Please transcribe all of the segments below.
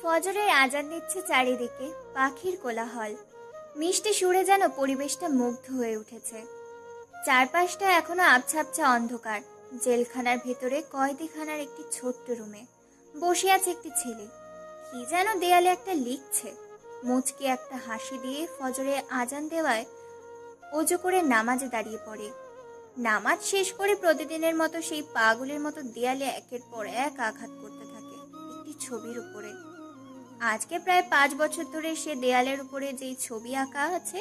ফজরের আজান দিচ্ছে চারিদিকে, পাখির কোলাহল মিষ্টি সুরে যেন পরিবেশটা মুগ্ধ হয়ে উঠেছে। চারপাশটা এখনো আবছা আবছা অন্ধকার। জেলখানার ভেতরে কয়েদিখানার একটি ছোট্ট রুমে বসে আছে একটি ছেলে। কি যেন দেয়ালে একটা লিখছে। মুচকি একটা হাসি দিয়ে ফজরে আজান দেওয়ায় অজু করে নামাজে দাঁড়িয়ে পড়ে। নামাজ শেষ করে প্রতিদিনের মতো সেই পাগলের মতো দেয়ালে একের পর এক আঘাত করতে থাকে একটি ছবির উপরে। আজকে প্রায় 5 বছর ধরে সে দেয়ালের উপরে যেই ছবি আঁকা আছে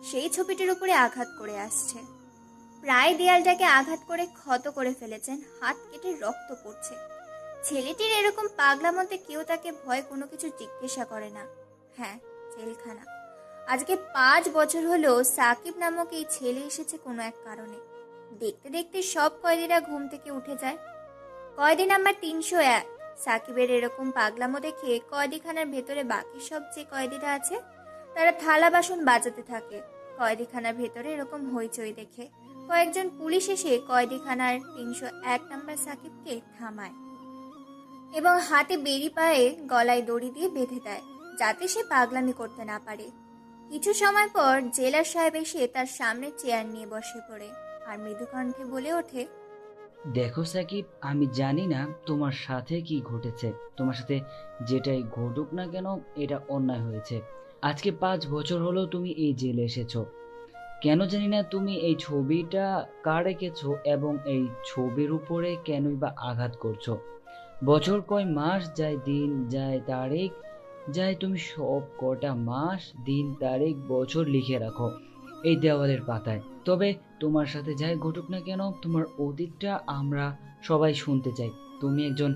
সেই ছবিটির উপরে আঘাত করে আসছে। প্রায় দেয়ালটাকে আঘাত করে ক্ষত করে ফেলেছেন, হাত কেটে রক্ত পড়ছে। ছেলেটির এরকম পাগলামতে কেউ তাকে ভয় কোনো কিছু জিজ্ঞাসা করে না। হ্যাঁ, জেলখানা। আজকে 5 বছর হলো সাকিব নামক এই ছেলে এসেছে কোনো এক কারণে। দেখতে দেখতে সব কয়েদিরা ঘুম থেকে উঠে যায়। কয়েদি নাম্বার 301। সাকিবের এরকম পাগলামো দেখে কয়েদিখানার ভেতরে বাকি সব যে কয়েদিরা আছে তারা থালা বাসন বাজাতে থাকে। কয়েদিখানার ভেতরে এরকম হইচই দেখে কয়েকজন পুলিশ এসে কয়েদিখানার 301 নাম্বার সাকিবকে থামায় এবং হাতে বেরি পায়ে গলায় দড়ি দিয়ে বেঁধে দেয় যাতে সে পাগলামি করতে না পারে। কিছু সময় পর জেলার সাহেব এসে তার সামনে চেয়ার নিয়ে বসে পড়ে আর মৃদু কণ্ঠে বলে ওঠে, দেখো সাকিব, আমি জানি না তোমার সাথে কি ঘটেছে। তোমার সাথে যেটাই ঘটুক না কেন, এটা অন্যায় হয়েছে। আজকে 5 বছর হলো তুমি এই জেলে এসেছো। কেন জানি না তুমি এই ছবিটা কার এঁকেছো এবং এই ছবির উপরে কেনই বা আঘাত করছো। বছর কয় মাস যায়, দিন যায়, তারিখ যায়, তুমি সব কটা মাস, দিন, তারিখ, বছর লিখে রাখো এই দেওয়ালের পাতায়। তবে তোমার সাথে যাই ঘটুক না কেন, তোমার অতীতটা আমরা সবাই শুনতে চাই। তুমি একজন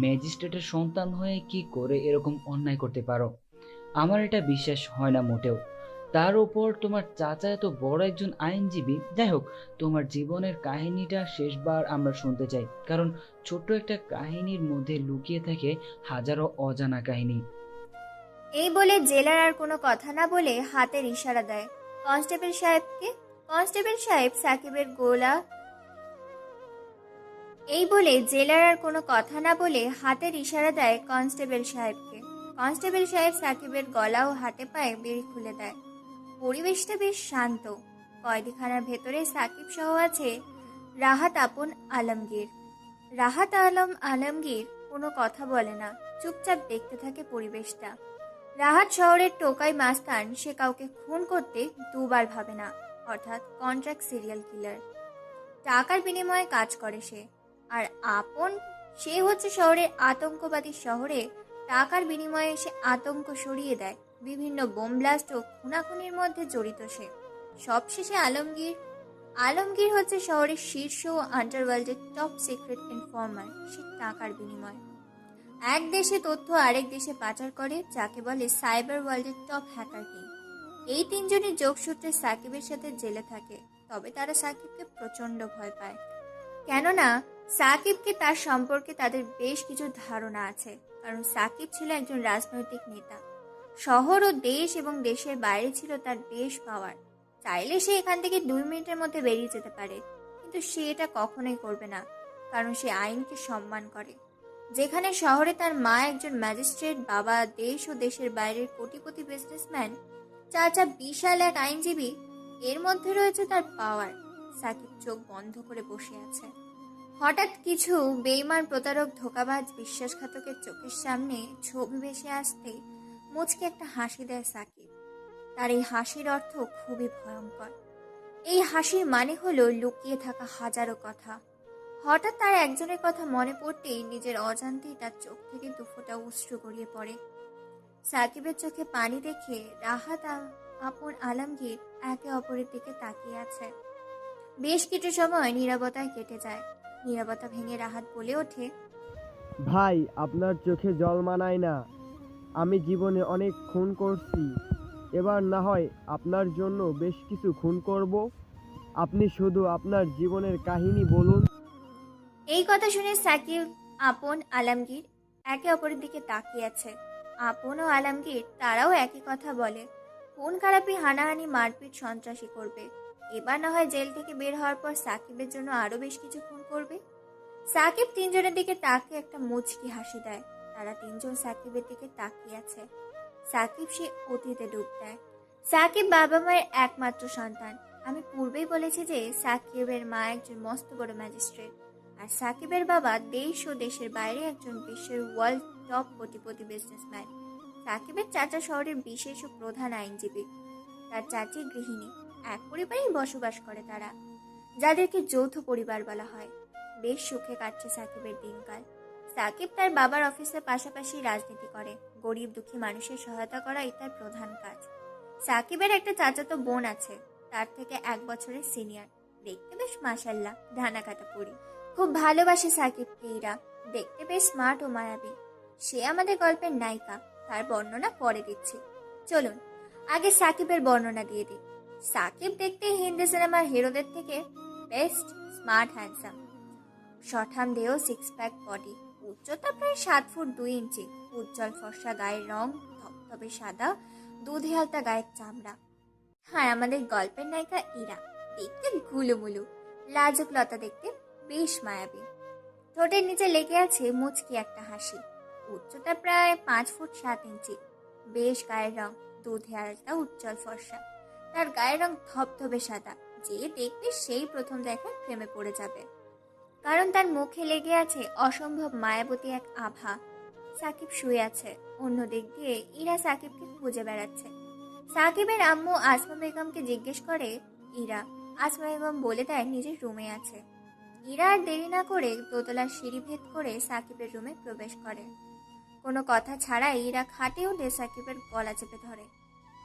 ম্যাজিস্ট্রেটের সন্তান হয়ে কি করে এরকম অন্যায় করতে পারো? আমার এটা বিশ্বাস হয় না মোটেও। তার উপর তোমার চাচা এত বড় একজন আইনজীবী। যাই হোক, তোমার জীবনের কাহিনীটা শেষবার আমরা শুনতে চাই, কারণ ছোট্ট একটা কাহিনীর মধ্যে লুকিয়ে থাকে হাজারো অজানা কাহিনী। এই বলে জেলার আর কোনো কথা না বলে হাতের ইশারা দেয় কনস্টেবল সাহেবকে। কনস্টেবল সাহেব সাকিবের গোলা এই বলে জেলার আর কোনো কথা না বলে হাতের ইশারা দেয় কনস্টেবল সাহেবকে। কনস্টেবল সাহেব সাকিবের গলা ও হাতে পায়ে বেড়ি খুলে দেয়। পরিবেশটা বেশ শান্ত। কয়েদিখানার ভেতরে সাকিব সহ আছে রাহাত আপন আলমগীর। রাহাত আলমগীর কোনো কথা বলে না, চুপচাপ দেখতে থাকে পরিবেশটা। রাহাত শহরের টোকাই মাস্তান, সে কাউকে খুন করতে দুবার ভাবে না, অর্থাৎ কন্ট্রাক্ট সিরিয়াল কিলার। টাকার বিনিময়ে কাজ করে সে। আর আপন, সে হচ্ছে শহরের আতঙ্কবাদী। শহরে টাকার বিনিময়ে সে আতঙ্ক সরিয়ে দেয়। বিভিন্ন বোম ব্লাস্ট ও খুনাখুনির মধ্যে জড়িত সে। সবশেষে আলমগীর। আলমগীর হচ্ছে শহরের শীর্ষ ও আন্ডারওয়ার্ল্ডের টপ সিক্রেট ইনফর্মার। সে টাকার বিনিময়ে এক দেশে তথ্য আরেক দেশে পাচার করে, যাকে বলে সাইবার ওয়ার্ল্ডের টপ হ্যাকার টিম। এই তিনজনের যোগসূত্রে সাকিবের সাথে জেলে থাকে। তবে তারা সাকিবকে প্রচন্ড ভয় পায়, কেননা সাকিবকে তার সম্পর্কে তাদের বেশ কিছু ধারণা আছে। কারণ সাকিব ছিল একজন রাজনৈতিক নেতা। শহর ও দেশ এবং দেশের বাইরে ছিল তার বেশ পাওয়ার। চাইলে সে এখান থেকে 2 মিনিটের মধ্যে বেরিয়ে যেতে পারে, কিন্তু সে এটা কখনোই করবে না, কারণ সে আইনকে সম্মান করে। যেখানে শহরে তার মা একজন ম্যাজিস্ট্রেট, বাবা দেশ ও দেশের বাইরের কোটিপতি বিজনেসম্যান, চাচা বিশাল এক আইনজীবী, এর মধ্যে রয়েছে তার পাওয়ার। সাকিব চোখ বন্ধ করে বসে আছে। হঠাৎ কিছু বেইমান, প্রতারক, ধোঁকাবাজ, বিশ্বাসঘাতকের চোখের সামনে ছবি ভেসে আসতে মুচকে একটা হাসি দেয় সাকিব। তার এই হাসির অর্থ খুবই ভয়ঙ্কর। এই হাসির মানে হলো লুকিয়ে থাকা হাজারো কথা। হঠাৎ তার একজনের কথা মনে পড়তেই নিজের অজান্তেই তার চোখ থেকে দুফোঁটা অশ্রু গড়িয়ে পড়ে। সাকিবের চোখে পানি দেখে রাহাত আপন আলমগীর একে অপরের দিকে তাকিয়ে আছে। বেশ কিছু সময় নীরবতায় কেটে যায়। নীরবতা ভেঙে রাহাত বলে ওঠে, ভাই, আপনার চোখে জল মানায় না। আমি জীবনে অনেক খুন করছি, এবার না হয় আপনার জন্য বেশ কিছু খুন করব। আপনি শুধু আপনার জীবনের কাহিনী বলুন। এই কথা শুনে সাকিব, আপন, আলমগীর একে অপরের দিকে তাকিয়ে আছে। আপন ও আলমগীর তারাও একই কথা বলে, খুন খারাপি, হানাহানি, মারপিট, সন্ত্রাসী করবে। এবার না হয় জেল থেকে বের হওয়ার পর সাকিবের জন্য আরো বেশ কিছু খুন করবে। সাকিব তিনজনের দিকে তাকিয়ে একটা মুচকি হাসি দেয়। তারা তিনজন সাকিবের দিকে তাকিয়ে আছে। সাকিব সে অতীতে ডুব দেয়। সাকিব বাবা মায়ের একমাত্র সন্তান। আমি পূর্বেই বলেছি যে সাকিবের মা একজন মস্ত বড় ম্যাজিস্ট্রেট, আর সাকিবের বাবা দেশ ও দেশের বাইরে একজন বিশ্বের ওয়ার্ল্ড টপ কোটিপতি বিজনেসম্যান। সাকিবের চাচা শহরের বিশেষ ও প্রধান আইনজীবী, তার চাচি গৃহিণী। এক পরিবারেই বসবাস করে তারা, যাদেরকে যৌথ পরিবার বলা হয়। বেশ সুখে কাটছে সাকিবের দিনকাল। সাকিব তার বাবার অফিসের পাশাপাশি রাজনীতি করে। গরিব দুঃখী মানুষের সহায়তা করাই তার প্রধান কাজ। সাকিবের একটা চাচাতো বোন আছে, তার থেকে 1 বছরের সিনিয়র। দেখতে বেশ মাশাল্লাহ, ধানা কাটা পড়ি। খুব ভালোবাসে সাকিবকে ইরা। দেখতে বেশ স্মার্ট ও মায়াবী। সে আমাদের গল্পের নায়িকা। তার বর্ণনা পরে দিচ্ছি। চলুন আগে সাকিবের বর্ণনা দিয়ে দিই। সাকিব দেখতে হিন্দি সিনেমার হিরোদের থেকে বেস্ট, স্মার্ট, হ্যান্ডসাম। শঠাম দেহ, 6 প্যাক বডি, উচ্চতা প্রায় 7 ফুট 2 ইঞ্চি, উজ্জ্বল ফর্সা গায়ের রং, ধবধবে সাদা, দুধে হালতা গায়ের চামড়া। হ্যাঁ, আমাদের গল্পের নায়িকা ইরা দেখতে গুলুমুলু, লাজুক লতা, দেখতে বেশ মায়াবী। ঠোঁটের নিচে লেগে আছে মুচকি একটা হাসি। উচ্চতা প্রায় 5 ফুট 7 ইঞ্চি, বেশ গায়ের রং, দুধে হালতা, উজ্জ্বল ফর্সা। তার গায়ের রং ধবধবে সাদা। যে দেখবে সেই প্রথম দেখায় প্রেমে পড়ে যাবে, কারণ তার মুখে লেগে আছে অসম্ভব মায়াবতী এক আভা। সাকিব শুয়ে আছে, অন্য দিক দিয়ে ইরা সাকিবকে খুঁজে বেড়াচ্ছে। সাকিবের আম্মু আসমা বেগমকে জিজ্ঞেস করে ইরা। আসমা বেগম বলে দেয় নিজের রুমে আছে। ইরা আর দেরি না করে দোতলার সিঁড়ি ভেদ করে সাকিবের রুমে প্রবেশ করে। কোনো কথা ছাড়াই ইরা খাটে উঠে সাকিবের গলা চেপে ধরে।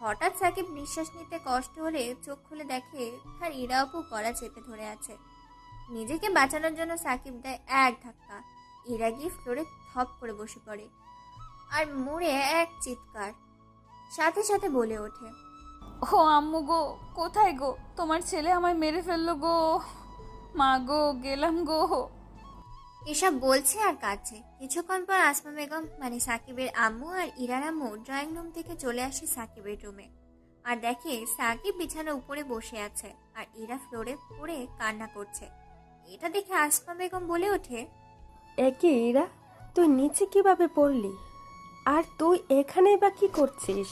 হঠাৎ সাকিব নিঃশ্বাস নিতে কষ্ট হলে চোখ খুলে দেখে তার ইরা আপু গলা চেপে ধরে আছে। নিজেকে বাঁচানোর জন্য সাকিব দেয় এক ধাক্কা। ইরা গিয়ে ফ্লোরে থপ করে বসে পড়ে আর মুড়ে এক চিৎকার। সাথে সাথে বলে ওঠে, ও আম্মু গো, কোথায় গো? তোমার ছেলে আমায় মেরে ফেললো গো, মা গো, গেলাম গো। এসব বলছে আর কাঁদছে। কিছুক্ষণ পর আসমা বেগম মানে সাকিবের আম্মু আর ইরার আম্মু ড্রয়িং রুম থেকে চলে আসে সাকিবের রুমে, আর দেখে সাকিব বিছানার উপরে বসে আছে আর ইরা ফ্লোরে পড়ে কান্না করছে। এটা দেখে আসমা বেগম বলে ওঠে, একে ইরা, তুই নিচে কিভাবে পড়লি? আর তুই এখানে বা কি করছিস?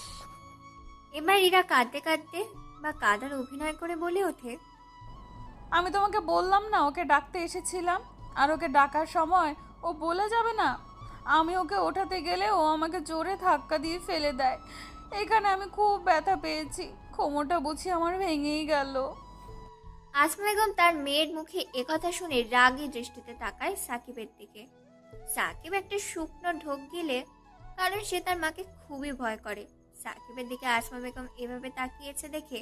এবার ইরা কাঁদতে কাঁদতে বা কাঁদার অভিনয় করে বলে ওঠে, আমি তোমাকে বললাম না ওকে ডাকতে এসেছিলাম, আর ওকে ডাকার সময় ও বলে যাবে না। আমি ওকে ওঠাতে গেলে ও আমাকে জোরে ধাক্কা দিয়ে ফেলে দেয়। এখানে আমি খুব ব্যথা পেয়েছি, কোমরটা বুঝি আমার ভেঙেই গেল। আসমা বেগম তার মেয়ের মুখে একথা শুনে রাগী দৃষ্টিতে তাকায় সাকিবের দিকে। সাকিব একটা শুকনো ঢোক গিলে, কারণ সে তার মাকে খুবই ভয় করে। সাকিবের দিকে আসমা বেগম এভাবে তাকিয়েছে দেখে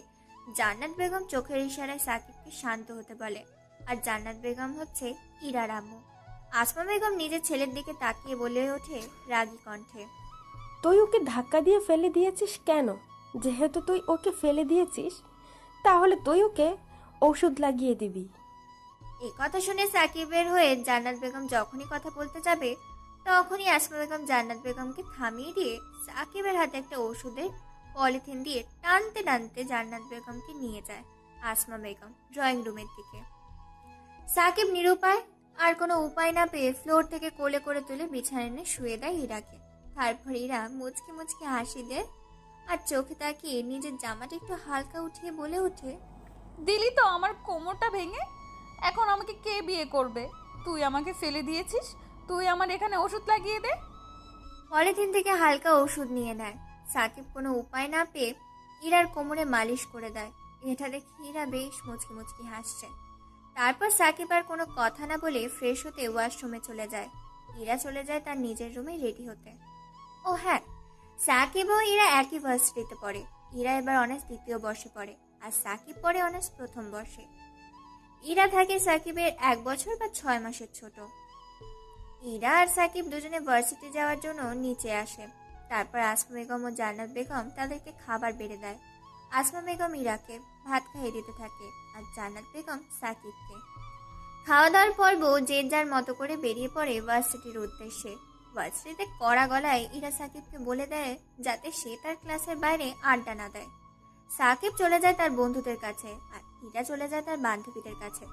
জান্নাত বেগম চোখের ইশারায় সাকিবকে শান্ত হতে বলে। আর জান্নাত বেগম হচ্ছে ইরার আম্মু। আসমা বেগম নিজের ছেলের দিকে তাকিয়ে বলে ওঠে রাগী কণ্ঠে, তুই ওকে ধাক্কা দিয়ে ফেলে দিয়েছিস কেন? যেহেতু তুই ওকে ফেলে দিয়েছিস, তাহলে তুই ওকে ওষুধ লাগিয়ে দিবি। এই কথা শুনে সাকিবের হয়ে জান্নাত বেগম যখনই কথা বলতে যাবে, তখনই আসমা বেগম জান্নাত বেগমকে থামিয়ে দিয়ে সাকিবের হাতে একটা ওষুধের পলিথিন দিয়ে টানতে টানতে জান্নাত বেগমকে নিয়ে যায় আসমা বেগম ড্রয়িং রুমের দিকে। সাকিব নিরুপায়, আর কোনো উপায় না পেয়ে ফ্লোর থেকে কোলে করে তুলে বিছানায় এনে শুয়ে দেয় ইরাকে। তারপর ইরা মুচকি মুচকি হাসি দেয় আর চোখে তাকিয়ে নিজের জামাটা একটু হালকা উঠিয়ে বলে ওঠে, দিলি তো আমার কোমরটা ভেঙে। এখন আমাকে কে বিয়ে করবে? তুই আমাকে ফেলে দিয়েছিস, তুই আমার এখানে ওষুধ লাগিয়ে দে। পলিথিন থেকে হালকা ওষুধ নিয়ে নেয়। সাকিব কোনো উপায় না পেয়ে ইরার কোমরে মালিশ করে দেয়। এটা দেখে ইরা বেশ মুচকি মুচকি হাসছে। তারপর সাকিব আর কোনো কথা না বলে ফ্রেশ হতে ওয়াশরুমে চলে যায়। ইরা চলে যায় তার নিজের রুমে রেডি হতে। ও হ্যাঁ, সাকিব ও ইরা একই ভার্সিটিতে পড়ে। ইরা এবার অনার্স 2য় বর্ষে পড়ে আর সাকিব পড়ে অনার্স 1ম বর্ষে। ইরা থাকে সাকিবের 1 বছর বা 6 মাসের ছোট। ইরা আর সাকিব দুজনে ভার্সিটি যাওয়ার জন্য নিচে আসে। তারপর আসমা বেগম ও জান্নাত বেগম তাদেরকে খাবার বেড়ে দেয়। আসমা বেগম ইরাকে ভাত খাইয়ে দিতে থাকে আর জান্নাত বেগম সাকিবকে। খাওয়া দাওয়ার পর্ব যে যার মতো করে বেরিয়ে পড়ে ভার্সিটির উদ্দেশ্যে। ভার্সিটিতে কড়া গলায় ইরা সাকিবকে বলে দেয় যাতে সে তার ক্লাসের বাইরে আড্ডা না দেয়। সাকিব চলে যায় তার বন্ধুদের কাছে আর ইরা চলে যায় তার বান্ধবীদের কাছে।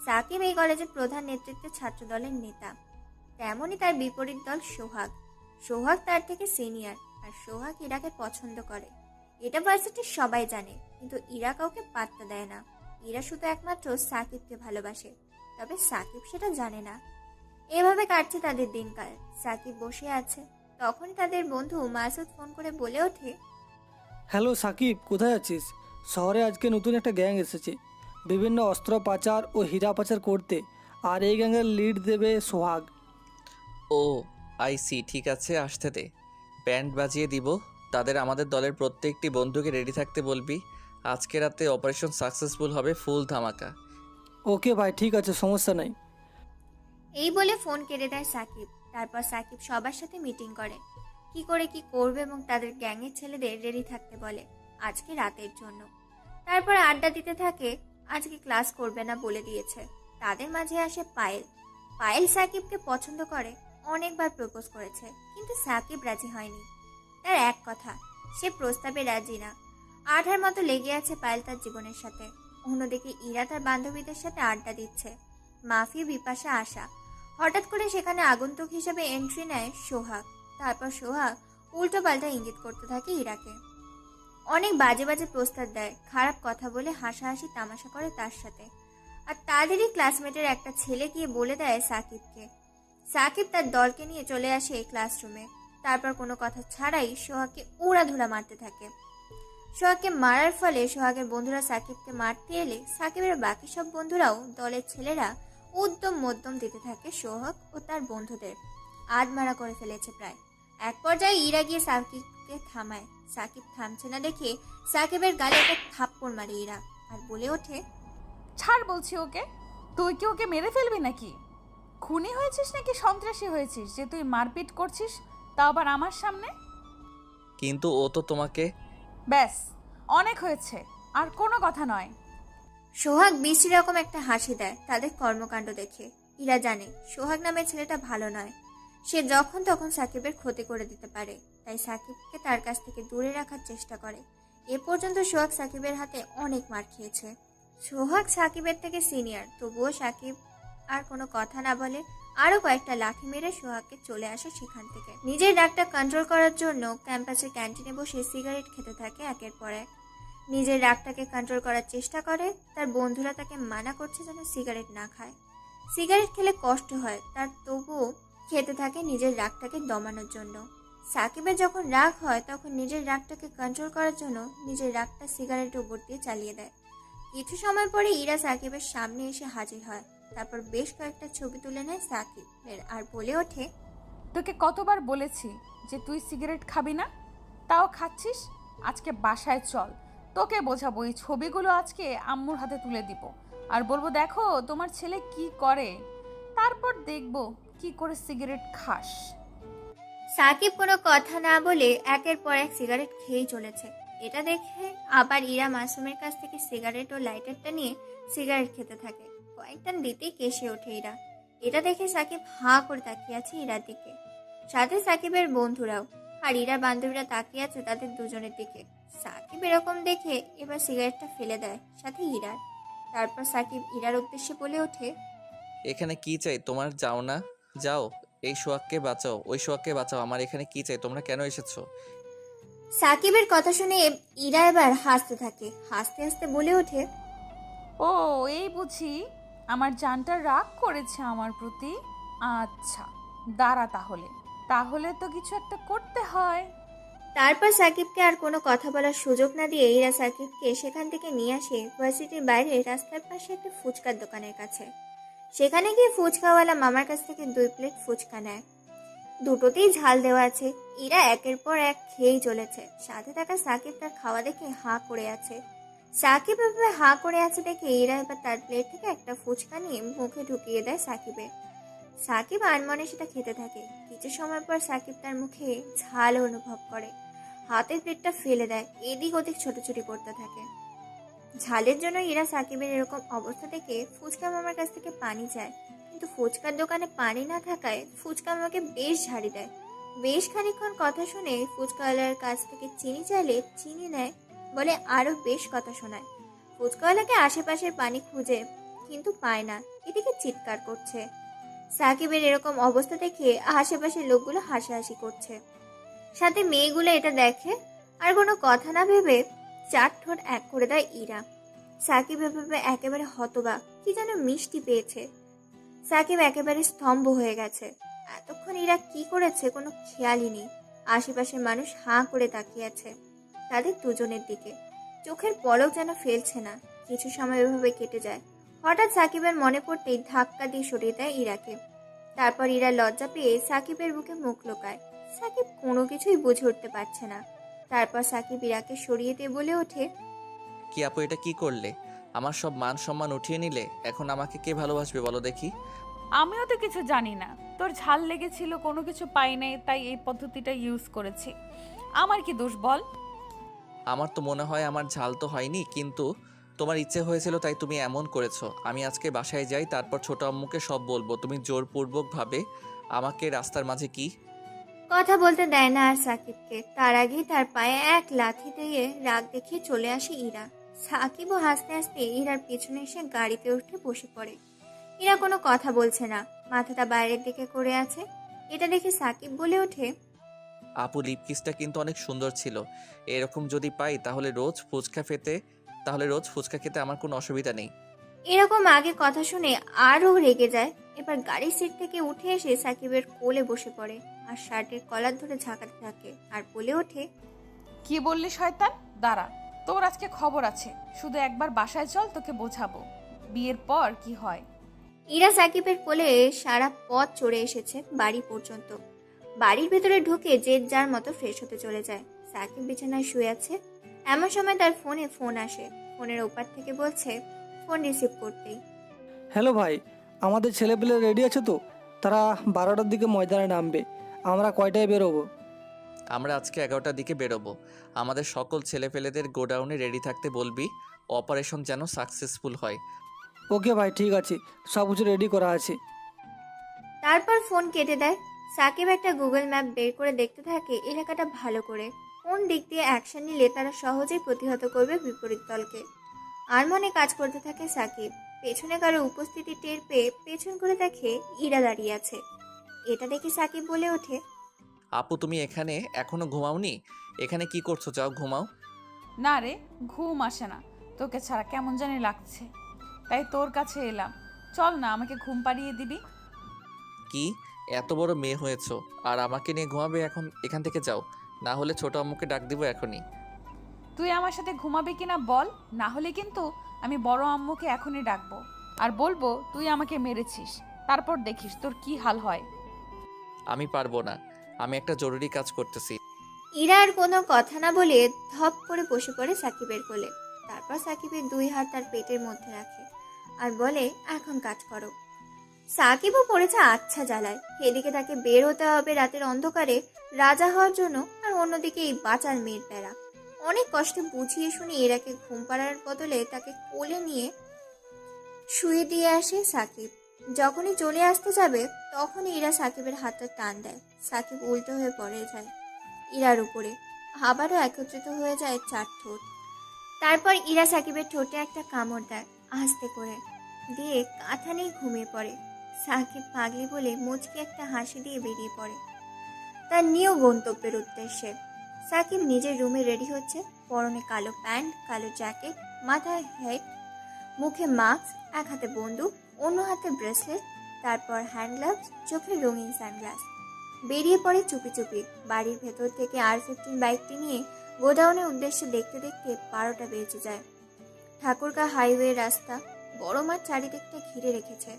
সাকিব এই কলেজের প্রধান নেতৃত্বের ছাত্র দলের নেতা, তেমনই তার বিপরীত দল সোহাগ। সোহাগ তার থেকে সিনিয়র, আর সোহাগ ইরাকে পছন্দ করে। এটা ভার্সিটির সবাই জানে, কিন্তু ইরা কাউকে পাত্তা দেয় না। ইরা শুধু একমাত্র সাকিবকে ভালোবাসে, তবে সাকিব সেটা জানে না। এভাবে কাটছে তাদের দিনকাল। সাকিব বসে আছে, তখন তাদের বন্ধু মাসুদ ফোন করে বলে ওঠে, হ্যালো সাকিব, কোথায় আছিস? শহরে আজকে নতুন একটা গ্যাং এসেছে বিভিন্ন অস্ত্র পাচার ও হীরা পাচার করতে, আর এই গ্যাংয়ের লিড দেবে সোহাগ। ও আইসি, ঠিক আছে, আসতে দে। ব্যান্ড বাজিয়ে দিব। তাদের আমাদের দলের প্রত্যেকটি বন্ধুকে রেডি থাকতে বলবি। আজকে রাতে অপারেশন সাকসেসফুল হবে, ফুল ধামাকা। ওকে ভাই, ঠিক আছে, সমস্যা নেই। এই বলে ফোন কেটে দেয় সাকিব। তারপর সাকিব সবার সাথে মিটিং করে, কি করে কি করবে এবং তাদের গ্যাংয়ের ছেলেদের রেডি থাকতে বলে আজকে রাতের জন্য। তারপর আড্ডা দিতে থাকে। আজকে ক্লাস করবে না বলে দিয়েছে। তাদের মাঝে আসে পায়েল। পায়েল সাকিবকে পছন্দ করে, অনেকবার প্রপোজ করেছে, কিন্তু সাকিব রাজি হয়নি। তার এক কথা, সে প্রস্তাবে রাজি না। আঠার মতো লেগে আছে পায়েল তার জীবনের সাথে। অন্যদিকে ইরা তার বান্ধবীদের সাথে আড্ডা দিচ্ছে। মাফি, বিপাশা, আশা। হঠাৎ করে সেখানে আগন্তুক হিসেবে এন্ট্রি নেয় সোহাগ। তারপর সোহাগ উল্টো পাল্টা ইঙ্গিত করতে থাকে ইরাকে। অনেক বাজে বাজে প্রস্তাব দেয়, খারাপ কথা বলে হাসাহাসি তামাশা করে তার সাথে। আর তাদেরই ক্লাসমেটের একটা ছেলে গিয়ে বলে দেয় সাকিবকে। সাকিব তার দলকে নিয়ে চলে আসে এই ক্লাসরুমে। তারপর কোনো কথা ছাড়াই সোহাগকে উড়াধুরা মারতে থাকে। সোহাগকে মারার ফলে সোহাগের বন্ধুরা সাকিবকে মারতে এলে সাকিবের বাকি সব বন্ধুরাও, দলের ছেলেরা উদ্যম মধ্যম দিতে থাকে সোহাগ ও তার বন্ধুদের। আধমারা করে ফেলেছে প্রায়। এক পর্যায়ে ইরা গিয়ে সাকিবকে থামায়। সাকিব থামছে না দেখে সাকিবের গালে একটা থাপ্পড় মারে ইরা, আর বলে ওঠে, ছাড় বলছি ওকে। তুই কি ওকে মেরে ফেলবি নাকি? খুনি হয়েছিস নাকি সন্ত্রাসী হয়েছিস যে তুই মারপিট করছিস, তা আবার আমার সামনে? কিন্তু ও তো তোমাকে। ব্যাস, অনেক হয়েছে, আর কোনো কথা নয়। সোহাগ বিশ্রী রকম একটা হাসি দেয় তাদের কর্মকাণ্ড দেখে। ইরা জানে সোহাগ নামের ছেলেটা ভালো নয়। সে যখন তখন সাকিবের ক্ষতি করে দিতে পারে, তাই সাকিবকে তার কাছ থেকে দূরে রাখার চেষ্টা করে। এ পর্যন্ত সোহাগ সাকিবের হাতে অনেক মার খেয়েছে। সোহাগ সাকিবের থেকে সিনিয়র, তবুও সাকিব আর কোনো কথা না বলে আরো কয়েকটা লাথি মেরে সোহাগকে চলে আসে সেখান থেকে। নিজের রাগটা কন্ট্রোল করার জন্য ক্যাম্পাসের ক্যান্টিনে বসে সিগারেট খেতে থাকে একের পর এক। নিজের রাগটাকে কন্ট্রোল করার চেষ্টা করে। তার বন্ধুরা তাকে মানা করছে যেন সিগারেট না খায়। সিগারেট খেলে কষ্ট হয় তার, তবুও খেতে থাকে নিজের রাগটাকে দমানোর জন্য। সাকিবের যখন রাগ হয় তখন নিজের রাগটাকে কন্ট্রোল করার জন্য নিজের রাগটা সিগারেটের উপর দিয়ে চালিয়ে দেয়। কিছু সময় পরে ইরা সাকিবের সামনে এসে হাজির হয়। তারপর বেশ কয়েকটা ছবি তুলে নেয় সাকিবের, আর বলে ওঠে, তোকে কতবার বলেছি যে তুই সিগারেট খাবি না, তাও খাচ্ছিস। আজকে বাসায় চল, তোকে বোঝাবো। এই ছবিগুলো আজকে আম্মুর হাতে তুলে দিব, আর বলবো দেখো তোমার ছেলে কি করে, তারপর দেখবো কি করে সিগারেট খাস। সাকিব কোনো কথা না বলে একের পর এক সিগারেট খেয়েই চলেছে। এটা দেখে আবার ইরা মাসুমের কাছ থেকে সিগারেট ও লাইটারটা নিয়ে সিগারেট খেতে থাকে। কয়েকটা দিতেই কেসে ওঠে ইরা। এটা দেখে সাকিব হাঁ করে তাকিয়ে আছে ইরার দিকে, সাথে সাকিবের বন্ধুরাও। আর ইরার বান্ধবীরা তাকিয়ে আছে তাদের দুজনের দিকে। সাকিব এরকম দেখে এবার সিগারেটটা ফেলে দেয়, সাথে ইরার। তারপর সাকিব ইরার উদ্দেশ্যে বলে ওঠে, এখানে কি চাই তোমার? যাও না, যাও। এই সোহাগকে বাঁচাও, ওই সোহাগকে বাঁচাও। আমার এখানে কি চাই? তোমরা কেন এসেছো? সাকিবের কথা শুনে ইরা এবার হাসতে থাকে। হাসতে হাসতে বলে ওঠে, ও এই বুঝি আমার জানটা রাগ করেছে আমার প্রতি। আচ্ছা দাঁড়া, তাহলে তাহলে তো কিছু একটা করতে হয়। তারপর সাকিবকে আর কোনো কথা বলার সুযোগ না দিয়ে ইরা সাকিবকে সেখান থেকে নিয়ে আসে ভার্সিটির বাইরে রাস্তার পাশে একটা ফুচকার দোকানের কাছে। সেখানে গিয়ে ফুচকাওয়ালা মামার কাছ থেকে 2 প্লেট ফুচকা নেয়। দুটোতেই ঝাল দেওয়া আছে। ইরা একের পর এক খেয়েই চলেছে। সাথে থাকা সাকিব তার খাওয়া দেখে হাঁ করে আছে। সাকিব এভাবে হাঁ করে আছে দেখে ইরা এবার তার প্লেট থেকে একটা ফুচকা নিয়ে মুখে ঢুকিয়ে দেয় সাকিবের। সাকিব আনমনে সেটা খেতে থাকে। কিছু সময় পর সাকিব তার মুখে ঝাল অনুভব করে। হাতের প্লেটটা ফেলে দেয়, এদিক ওদিক ছোটাছুটি করতে থাকে। ঝালের জন্য ইরা সাকিবের এরকম অবস্থা দেখে ফুচকা মামার কাছ থেকে পানি চায়, কিন্তু ফুচকার দোকানে পানি না থাকায় ফুচকা মামাকে বেশ ঝাড়ি দেয়। বেশ খানিকক্ষণ কথা শুনে ফুচকাওয়ালার কাছ থেকে চিনি চাইলে চিনি নেয়, বলে আরো বেশ কথা শোনায়। ফুচকাওয়ালাকে আশেপাশের পানি খুঁজে কিন্তু পায় না, এদিকে চিৎকার করছে। সাকিবের এরকম অবস্থা দেখে আশেপাশের লোকগুলো হাসাহাসি করছে। সাথে মেয়েগুলো এটা দেখে আর কোনো কথা না ভেবে চার ঠোঁট এক করে দেয় ইরা। সাকিব এভাবে একেবারে হতবাক, কি যেন মিষ্টি পেয়েছে। সাকিব একেবারে স্তম্ভ হয়ে গেছে। এতক্ষণ ইরা কি করেছে কোনো খেয়ালই নেই। আশেপাশের মানুষ হাঁ করে তাকিয়ে আছে তাদের দুজনের দিকে, চোখের পলক যেন ফেলছে না। কিছু সময় এভাবে কেটে যায়। হঠাৎ সাকিবের মনে পড়তেই ধাক্কা দিয়ে সরিয়ে দেয় ইরাকে। তারপর ইরা লজ্জা পেয়ে সাকিবের বুকে মুখ লোকায়। সাকিব কোনো কিছুই বুঝে উঠতে পারছে না। তারপর সাকিব ইরাকে সরিয়ে দিয়ে বলে ওঠে, কি আপু, এটা কি করলে? আমার সব মান সম্মান উঠিয়ে নিলে। এখন আমাকে কে ভালোবাসবে বলো দেখি? আমিও তো কিছু জানি না, তোর ঝাল লেগেছিল, কোনো কিছু পাই নাই, তাই এই পদ্ধতিটা ইউজ করেছি। আমার কি দোষ বল? আমার তো মনে হয় আমার ঝাল তো হয়নি, কিন্তু তোমার ইচ্ছে হয়েছিল তাই তুমি এমন করেছো। আমি আজকে বাসায় যাই, তারপর ছোট আম্মুকে সব বলবো তুমি জোরপূর্বকভাবে আমাকে রাস্তার মাঝে কি। কথা বলতে দেয় না আর সাকিবকে। তার আগেই তার পায়ে এক লাথি দিয়ে রাগ দেখিয়ে চলে আসে ইরা। সাকিবও হাসতে হাসতে ইরার পেছনে এসে গাড়িতে উঠে বসে পড়ে। ইরা কোনো কথা বলছে না, মাথাটা বাইরের দিকে করে আছে। এটা দেখে সাকিব বলে ওঠে, আপু, লিপকিসটা কিন্তু অনেক সুন্দর ছিল। এরকম যদি পাই তাহলে রোজ ফুচকা খেতে আমার কোনো অসুবিধা নেই। এরকম আগে কথা শুনে আরও রেগে যায়। এবার গাড়ির সিট থেকে উঠে এসে সাকিবের কোলে বসে পড়ে আর শার্টের কলার ধরে ঝাঁকাতে থাকে আর বলে ওঠে, কি বললি শয়তান? দাঁড়া, তোর আজকে খবর আছে। শুধু একবার বাসায় চল, তোকে বোঝাবো বিয়ের পর কি হয়। ইরা সাকিবের কোলে সারা পথ চড়ে এসেছে বাড়ি পর্যন্ত। বাড়ির ভেতরে ঢুকে যে যার মতো ফ্রেশ হতে চলে যায়। সাকিব বিছানায় শুয়ে আছে। এমন সময় তার ফোনে ফোন আসে। ফোনের ওপার থেকে বলছে ফোন রিসিভ করতেই, হ্যালো ভাই, আমাদের ছেলেপেলে রেডি আছে তো? তারা 12টার দিকে ময়দানে নামবে। আমরা কয়টায় বেরোবো? আমরা আজকে 11টার দিকে বেরোবো। আমাদের সকল ছেলেপেলেদের গোডাউনে রেডি থাকতে বলবি, অপারেশন যেন সাকসেসফুল হয়। ওকে ভাই, ঠিক আছে, সব কিছু রেডি করা আছে। তারপর ফোন কেটে দেয়। সাকিব একটা গুগল ম্যাপ বের করে দেখতে থাকে এলাকাটা ভালো করে। কোন দিক দিয়ে অ্যাকশন নিলে তারা সহজেই প্রতিহত করবে বিপরীত দলকে। আর মনে কাজ করতে থাকে সাকিব। পেছনে কারো উপস্থিতি টের পেয়ে পেছন করে দেখে ইরা দাঁড়িয়ে আছে। এটা দেখে সাকিব বলে ওঠে, আপু, তুমি এখানে এখনো ঘুমাওনি? এখানে কি করছো? যাও ঘুমাও। না রে, ঘুম আসে না, তোকে ছাড়া কেমন জানি লাগছে, তাই তোর কাছে এলাম। চল না, আমাকে ঘুম পাড়িয়ে দিবি। কি এত বড় মেয়ে হয়েছো আর আমাকে নিয়ে ঘুমাবে? এখন এখান থেকে যাও, না হলে ছোট আম্মুকে ডাক দিব এখনই। তুই আমার সাথে ঘুমাবি কিনা বল, না হলে কিন্তু আমি বড় আম্মুকে এখনই ডাকবো আর বলবো তুই আমাকে মেরেছিস। তারপর দেখিস তোর কি হাল হয়। আমি পারবো না, আমি একটা জরুরি কাজ করতেছি। ইরা আর কোনো কথা না বলে ধপ করে বসে পড়ে সাকিবের কোলে। তারপর সাকিবের দুই হাত তার পেটের মধ্যে রাখে আর বলে, এখন কাজ করো। সাকিবও পড়েছে আচ্ছা জ্বালায়। এদিকে তাকে বের হতে হবে রাতের অন্ধকারে রাজা হওয়ার জন্য, আর অন্যদিকে এই বাঁচার মেয়ের প্যারা। অনেক কষ্টে বুঝিয়ে শুনে এরাকে ঘুম পাড়ার বদলে তাকে কোলে নিয়ে শুয়ে দিয়ে আসে সাকিব। যখনই চলে আসতে যাবে তখনই ইরা সাকিবের হাতটা টান দেয়। সাকিব উল্টো হয়ে পড়ে যায় ইরার উপরে। আবারও একত্রিত হয়ে যায় চার ঠোঁট। তারপর ইরা সাকিবের ঠোঁটে একটা কামড় দেয় আস্তে করে, দিয়ে কাঁথা নিয়ে ঘুমিয়ে পড়ে। সাকিব পাগলি বলে মুচকি একটা হাসি দিয়ে বেরিয়ে পড়ে তার নিউ গন্তব্যের উদ্দেশ্যে। সাকিব নিজের রুমে রেডি হচ্ছে। পরনে কালো প্যান্ট, কালো জ্যাকেট, মাথায় হেড, মুখে মাস্ক, এক হাতে বন্দুক, অন্য হাতে ব্রেসলেট, তারপর হ্যান্ড গ্লাভস, চোখে রঙিন সানগ্লাস। বেরিয়ে পড়ে চুপি চুপি। বাড়ির ভেতর থেকে R15 বাইকটি নিয়ে গোডাউনের উদ্দেশ্যে দেখতে দেখতে 12টা বেজে যায়। ঠাকুরগাঁ হাইওয়ে রাস্তা বড় মাঠ চারিদিকটা ঘিরে রেখেছে।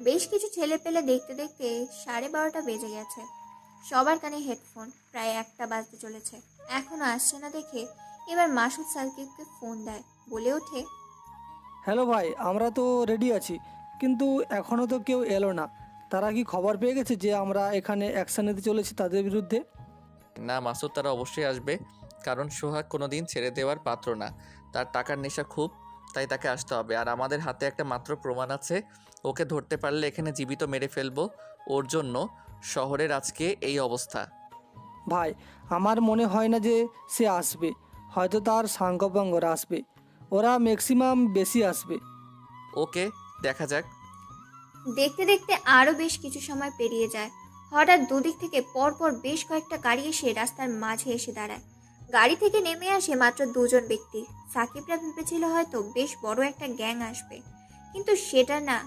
বেশ কিছু ছেলে পেলে দেখতে দেখতে 12:30 বেজে গেছে। সবার কানে হেডফোন। প্রায় 1টা বাজতে চলেছে, এখনো আসছে না দেখে এবার মাসুদ সাকিবকে ফোন দেয়। বলে ওঠে, হ্যালো ভাই, আমরা তো রেডি আছি, কিন্তু এখনও তো কেউ এলো না। তারা কি খবর পেয়ে গেছে যে আমরা এখানে অ্যাকশন নিতে চলেছি তাদের বিরুদ্ধে? না মাসুদ, তারা অবশ্যই আসবে, কারণ সোহাগ কোনোদিন ছেড়ে দেওয়ার পাত্র না। তার টাকার নেশা খুব, তাই তাকে আসতে হবে। আর আমাদের হাতে একটা মাত্র প্রমাণ আছে, ওকে ধরতে পারলে এখানে জীবিত মেরে ফেলবো। ওর জন্য শহরের আজকে এই অবস্থা। ভাই, আমার মনে হয় না যে সে আসবে। হয়তো তার সাঙ্গপাঙ্গরা আসবে, ওরা ম্যাক্সিমাম বেশি আসবে। ওকে, দেখা যাক। দেখতে দেখতে আরও বেশ কিছু সময় পেরিয়ে যায়। হঠাৎ দুদিক থেকে পরপর বেশ কয়েকটা গাড়ি এসে রাস্তার মাঝে এসে দাঁড়ায়। গাড়ি থেকে নেমে আসে মাত্র দুজন ব্যক্তি। সাকিবরা ভেবেছিল হয়তো বেশ বড় একটা গ্যাং আসবে, কিন্তু সেটা না,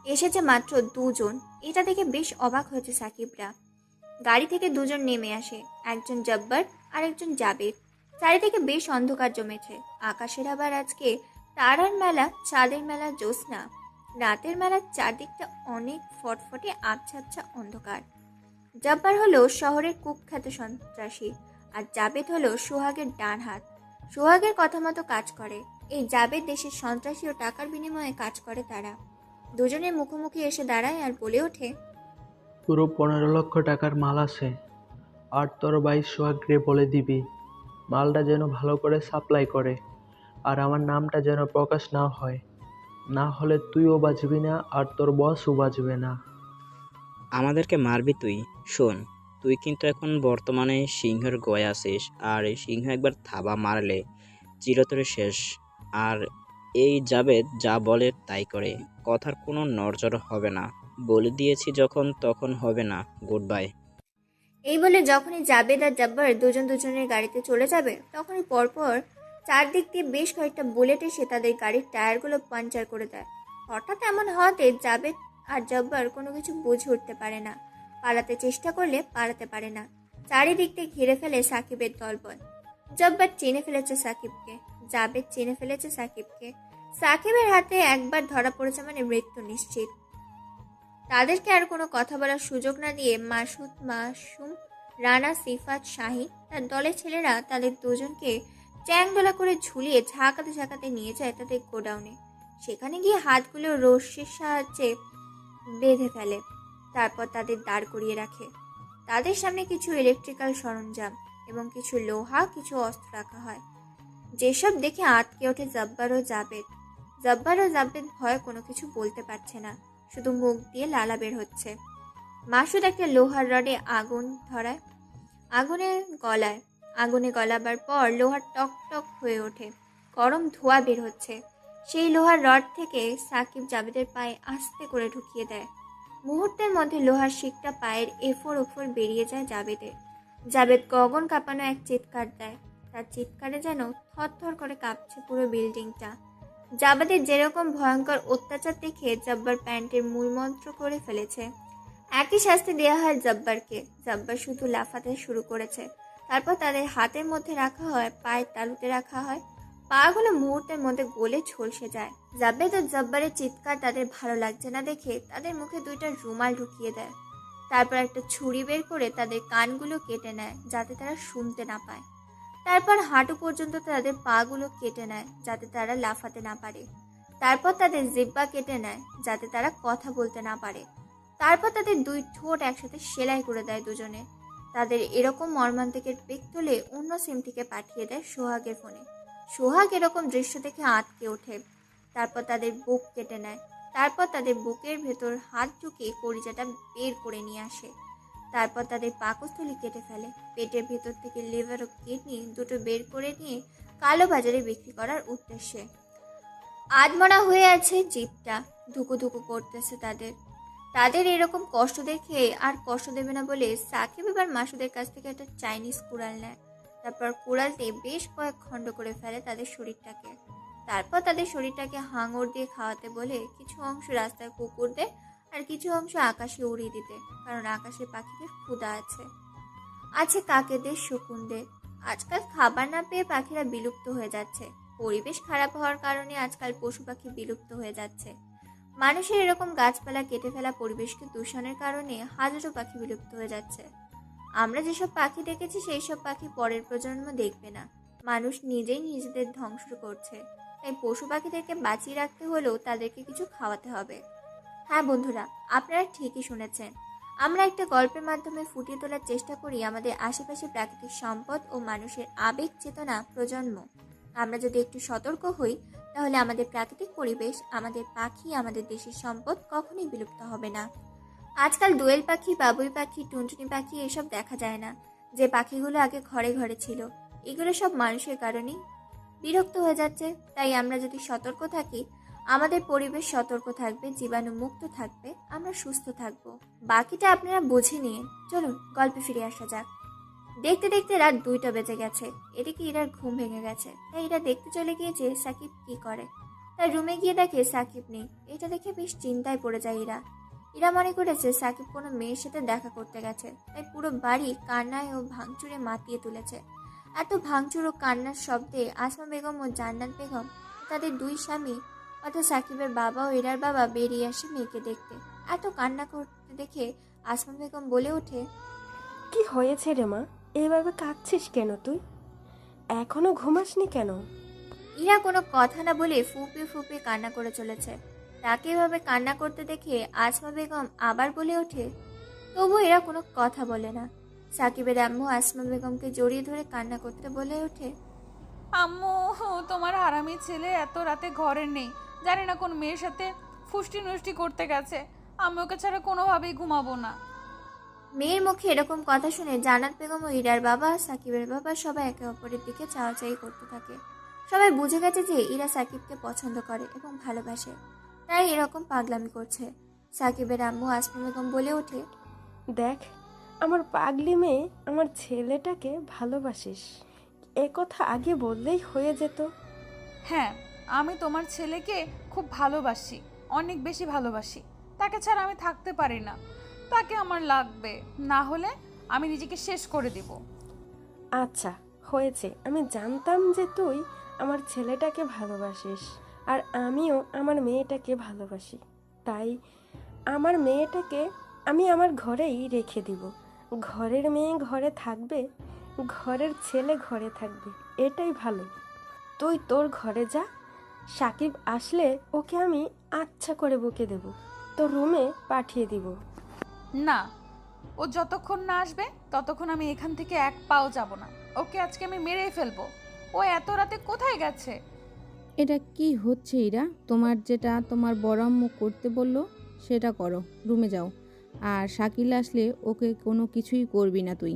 এসেছে মাত্র দুজন। এটা দেখে বেশ অবাক হয়েছে সাকিবরা। গাড়ি থেকে দুজন নেমে আসে, একজন জব্বার আর একজন জাবেদ। চারিদিকে বেশ অন্ধকার জমেছে। আকাশের আবার আজকে তারার মেলা, চাঁদের মেলা, জ্যোৎস্না। রাতের মেলার চারদিকটা অনেক ফটফটে আবছা আবছা অন্ধকার। জব্বার হলো শহরের কুখ্যাত সন্ত্রাসী, আর জাবেদ হলো সোহাগের ডান হাত। সোহাগের কথা মতো কাজ করে এই জাবেদ। দেশের সন্ত্রাসী ও টাকার বিনিময়ে কাজ করে তারা। দুজনের মুখোমুখি এসে দাঁড়ায় আর বলে ওঠে, পুরো 15 লক্ষ টাকার মাল আছে, আর তোর ভাই সোহাগরে বলে দিবি মালটা যেন ভালো করে সাপ্লাই করে, আর আমার নামটা যেন প্রকাশ না হয়, না হলে তুইও বাঁচবি না আর তোর বসও বাঁচবে না। আমাদেরকে মারবি তুই? শোন, তুই কিন্তু এখন বর্তমানে সিংহের গয়ে আছিস, আর এই সিংহ একবার থাবা মারলে চিরতরে শেষ। আর এই জাবেদ যা বলে তাই করে, কথার কোনো নড়চড় হবে না। বলে দিয়েছি যখন, তখন হবে না। Good bye. এই বলে যখনই জাবেদ আর জব্বার দুজন দুজনের গাড়িতে চলে যাবে, তখনই পরপর চারদিক দিয়ে বেশ কয়েকটা বুলেট এসে তাদের গাড়ির টায়ারগুলো পাঞ্চার করে দেয়। হঠাৎ এমন হওয়াতে জাবেদ আর জব্বার কোনো কিছু বুঝে উঠতে পারে না। পালাতে চেষ্টা করলে পালাতে পারে না। চারিদিক দিয়ে ঘিরে ফেলে সাকিবের দলবল। জব্বার চিনে ফেলেছে সাকিবকে, জাবেদ চিনে ফেলেছে সাকিবকে। সাকিবের হাতে একবার ধরা পড়েছে মানে মৃত্যু নিশ্চিত। তাদেরকে আর কোনো কথা বলার সুযোগ না দিয়ে মাসুদ, মাসুম, রানা, সিফাত, শাহিন তার দলের ছেলেরা তাদের দুজনকে চ্যাংদোলা করে ঝুলিয়ে ঝাঁকাতে ঝাঁকাতে নিয়ে যায় তাদের গোডাউনে। সেখানে গিয়ে হাতগুলো রশ্মির সাহায্যে বেঁধে ফেলে। তারপর তাদের দাঁড় করিয়ে রাখে। তাদের সামনে কিছু ইলেকট্রিক্যাল সরঞ্জাম এবং কিছু লোহা, কিছু অস্ত্র রাখা হয়, যেসব দেখে আঁতকে ওঠে জব্বার ও জাবেদ। জব্বার ও জাবেদ ভয়ে কোনো কিছু বলতে পারছে না, শুধু মুখ দিয়ে লালা বের হচ্ছে। মাসুদ একটা লোহার রডে আগুন ধরায়, আগুনে গলাবার পর লোহা টক টক হয়ে ওঠে, গরম ধোঁয়া বের হচ্ছে। সেই লোহার রড থেকে সাকিব জাবেদের পায়ে আস্তে করে ঢুকিয়ে দেয়। মুহূর্তের মধ্যে লোহার শিকটা পায়ের এফোর ওফর বেরিয়ে যায় জাবেদের। জাবেদ গগন কাঁপানো এক চিৎকার দেয়। তার চিৎকারে যেন থরথর করে কাঁপছে পুরো বিল্ডিংটা। জাবেদের যেরকম ভয়ঙ্কর অত্যাচার দেখে জব্বার প্যান্টের মূলমন্ত্র করে ফেলেছে। একই শাস্তি দেওয়া হয় জব্বারকে। জব্বার শুধু লাফাতে শুরু করেছে। তারপর তাদের হাতের মধ্যে রাখা হয়, পায়ের তালুতে রাখা হয়। পাগুলো মুহূর্তের মধ্যে গলে ঝলসে যায়। জাবেদ ও জব্বারের চিৎকার তাদের ভালো লাগছে না দেখে তাদের মুখে দুইটা রুমাল ঢুকিয়ে দেয়। তারপর একটা ছুরি বের করে তাদের কানগুলো কেটে নেয় যাতে তারা শুনতে না পায়। তারপর হাঁটু পর্যন্ত তাদের পাগুলো কেটে নেয় যাতে তারা লাফাতে না পারে। তারপর তাদের জিহ্বা কেটে নেয় যাতে তারা কথা বলতে না পারে। তারপর তাদের দুই ঠোঁট একসাথে সেলাই করে দেয় দুজনে। তাদের এরকম মর্মান্তিকের পিক তুলে অন্য সিম থেকে পাঠিয়ে দেয় সোহাগের ফোনে। সোহাগ এরকম দৃশ্য দেখে আঁতকে ওঠে। তারপর তাদের বুক কেটে নেয়। তারপর তাদের বুকের ভেতর হাত ঢুকিয়ে কলিজাটা বের করে নিয়ে আসে। তারপর তাদের পাকস্থলী কেটে ফেলে। পেটের ভেতর থেকে লিভার ও কিডনি দুটো বের করে নিয়ে কালো বাজারে বিক্রি করার উদ্দেশ্যে। আধমরা হয়ে আছে জিভটা, ধুকু ধুকু করতেছে তাদের এরকম কষ্ট দেখে আর কষ্ট দেবে না বলে সাকিব এবার মাসুদের কাছ থেকে একটা চাইনিজ কুড়াল নেয়। তারপর কুড়াল দিয়ে বেশ কয়েক খণ্ড করে ফেলে তাদের শরীরটাকে। তারপর তাদের শরীরটাকে হাঙর দিয়ে খাওয়াতে বলে কিছু অংশ রাস্তায় কুকুরদের আর কিছু অংশ আকাশে উড়িয়ে দিতে, কারণ আকাশের পাখিদের ক্ষুধা আছে কাকেদের, শকুনদের। আজকাল খাবার না পেয়ে পাখিরা বিলুপ্ত হয়ে যাচ্ছে। পরিবেশ খারাপ হওয়ার কারণে আজকাল পশু পাখি বিলুপ্ত হয়ে যাচ্ছে। মানুষের এরকম গাছপালা কেটে ফেলা পরিবেশকে দূষণের কারণে হাজারো পাখি বিলুপ্ত হয়ে যাচ্ছে। আমরা যেসব পাখি দেখেছি সেই সব পাখি পরের প্রজন্ম দেখবে না। মানুষ নিজেই নিজেদের ধ্বংস করছে। তাই পশু পাখিদেরকে বাঁচিয়ে রাখতে হলেও তাদেরকে কিছু খাওয়াতে হবে। হ্যাঁ বন্ধুরা, আপনারা ঠিকই শুনেছেন। আমরা একটা গল্পের মাধ্যমে ফুটিয়ে তোলার চেষ্টা করি আমাদের আশেপাশে প্রাকৃতিক সম্পদ ও মানুষের আবেগ চেতনা প্রজন্ম। আমরা যদি একটু সতর্ক হই তাহলে আমাদের প্রাকৃতিক পরিবেশ, আমাদের পাখি, আমাদের দেশের সম্পদ কখনোই বিলুপ্ত হবে না। আজকাল দোয়েল পাখি, বাবুই পাখি, টুনটুনি পাখি এসব দেখা যায় না। যে পাখিগুলো আগে ঘরে ঘরে ছিল, এগুলো সব মানুষের কারণেই বিরক্ত হয়ে যাচ্ছে। তাই আমরা যদি সতর্ক থাকি আমাদের পরিবেশ সতর্ক থাকবে, জীবাণুমুক্ত থাকবে, আমরা সুস্থ থাকব। বাকিটা আপনারা বুঝে নিয়ে চলুন গল্পে ফিরে আসা যাক। দেখতে দেখতে রাত 2টা বেজে গেছে। এদিকে ইরার ঘুম ভেঙে গেছে, তাই ইরা দেখতে চলে গিয়েছে সাকিব কি করে। তার রুমে গিয়ে দেখে সাকিব নেই। এটা দেখে বেশ চিন্তায় পড়ে যায় ইরা। ইরা মনে করেছে সাকিব কোনো মেয়ের সাথে দেখা করতে গেছে, তাই পুরো বাড়ি কান্নায় ও ভাঙচুরে মাতিয়ে তুলেছে। এত ভাঙচুর ও কান্নার শব্দে আসমা বেগম ও জান্নাত বেগম ও তাদের 2 স্বামী অর্থাৎ সাকিবের বাবা ও ইরার বাবা বেরিয়ে আসে মেয়েকে দেখতে। এত কান্না করতে দেখে আসমা বেগম বলে ওঠে, কি হয়েছে রে মা, এভাবে কাঁদছিস কেন তুই? এখনো ঘুমাসনি কেন? ইরা কোনো কথা না বলে ফুপিয়ে ফুপিয়ে কান্না করে চলেছে। তাকে এভাবে কান্না করতে দেখে আসমা বেগম আবার বলে ওঠে। তবু এরা কোনো কথা বলে না। সাকিবের আম্মু আসমা বেগমকে জড়িয়ে ধরে কান্না করতে বলে ওঠে, আম্মু, তোমার হারামি ছেলে এত রাতে ঘরে নেই, জানি না কোন মেয়ের সাথে ফুষ্টি নষ্টি করতে গেছে। আমি ওকে ছাড়া কোনোভাবেই ঘুমাবো না। মেয়ের মুখে এরকম কথা শুনে জান্নাত বেগম ও ইরার বাবা, সাকিবের বাবা সবাই একে অপরের দিকে চাওয়াচাই করতে থাকে। সবাই বুঝে গেছে যে ইরা সাকিবকে পছন্দ করে এবং ভালোবাসে, তাই এরকম পাগলামি করছে। সাকিবের আম্মু আসমা বেগম বলে ওঠে, দেখ, আমার পাগলি মেয়ে আমার ছেলেটাকে ভালোবাসিস, এ কথা আগে বললেই হয়ে যেত। হ্যাঁ, আমি তোমার ছেলেকে খুব ভালোবাসি, অনেক বেশি ভালোবাসি। তাকে ছাড়া আমি থাকতে পারি না। তাকে আমার লাগবে, না হলে আমি নিজেকে শেষ করে দেব। আচ্ছা হয়েছে, আমি জানতাম যে তুই আমার ছেলেটাকে ভালোবাসিস আর আমিও আমার মেয়েটাকে ভালোবাসি, তাই আমার মেয়েটাকে আমি আমার ঘরেই রেখে দিব। ঘরের মেয়ে ঘরে থাকবে, ঘরের ছেলে ঘরে থাকবে, এটাই ভালো। তুই তোর ঘরে যা, সাকিব আসলে ওকে আমি আচ্ছা করে বকে দেব, তোর রুমে পাঠিয়ে দিব। না, ও যতক্ষণ না আসবে ততক্ষণ আমি এখান থেকে এক পাও যাব না। ওকে আজকে আমি মেরেই ফেলবো। ও এত রাতে কোথায় গেছে? এটা কি হচ্ছে ইরা? তোমার যেটা তোমার বড় আম্মু করতে বলল সেটা করো, রুমে যাও। আর শাকিল আসলে ওকে কোনো কিছুই করবি না তুই।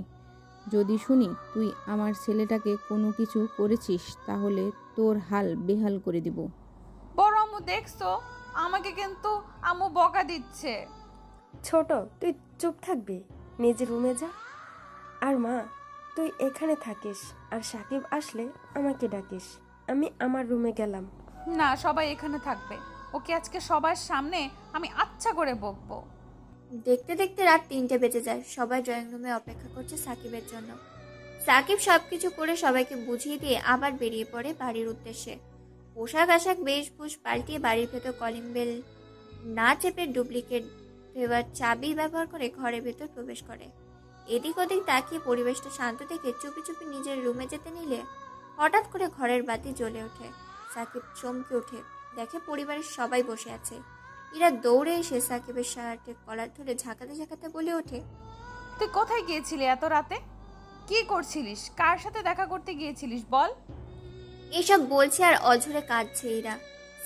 যদি শুনি তুই আমার ছেলেটাকে কোনো কিছু করেছিস তাহলে তোর হাল বেহাল করে দিব। বড় আম্মু, দেখছো আমাকে কিন্তু আম্মু বকা দিচ্ছে। ছোট, তুই চুপ থাকবি, নিজের রুমে যা। আর মা, তুই এখানে থাকিস, আর সাকিব আসলে আমাকে ডাকিস। আমি আমার রুমে গেলাম। না, সবাই এখানে থাকবে। ওকে আজকে সবার সামনে আমি আচ্ছা করে বকবো। দেখতে দেখতে রাত 3টে বেজে যায়। সবাই ড্রয়িং রুমে অপেক্ষা করছে সাকিবের জন্য। সাকিব সবকিছু করে সবাইকে বুঝিয়ে দিয়ে আবার বেরিয়ে পড়ে বাড়ির উদ্দেশ্যে। পোশাক আশাক বেশভূষ পাল্টিয়ে বাড়ির ভেতর কলিং বেল না চেপে ডুপ্লিকেট ভেবার চাবি ব্যবহার করে ঘরের ভেতর প্রবেশ করে। এদিক ওদিক তাকিয়ে পরিবেশটা শান্ত দেখে চুপি চুপি নিজের রুমে যেতে নিলে হঠাৎ করে ঘরের বাতি জ্বলে ওঠে। সাকিব চমকে ওঠে, দেখে পরিবারের সবাই বসে আছে। ইরা দৌড়ে এসে সাকিবের শার্টের কলার ধরে ঝাঁকাতে ঝাঁকাতে বলে ওঠে, তুই কোথায় গিয়েছিলি এত রাতে? কি করছিলিস? কার সাথে দেখা করতে গিয়েছিলিস বল? এসব বলছে আর অঝরে কাঁদছে ইরা।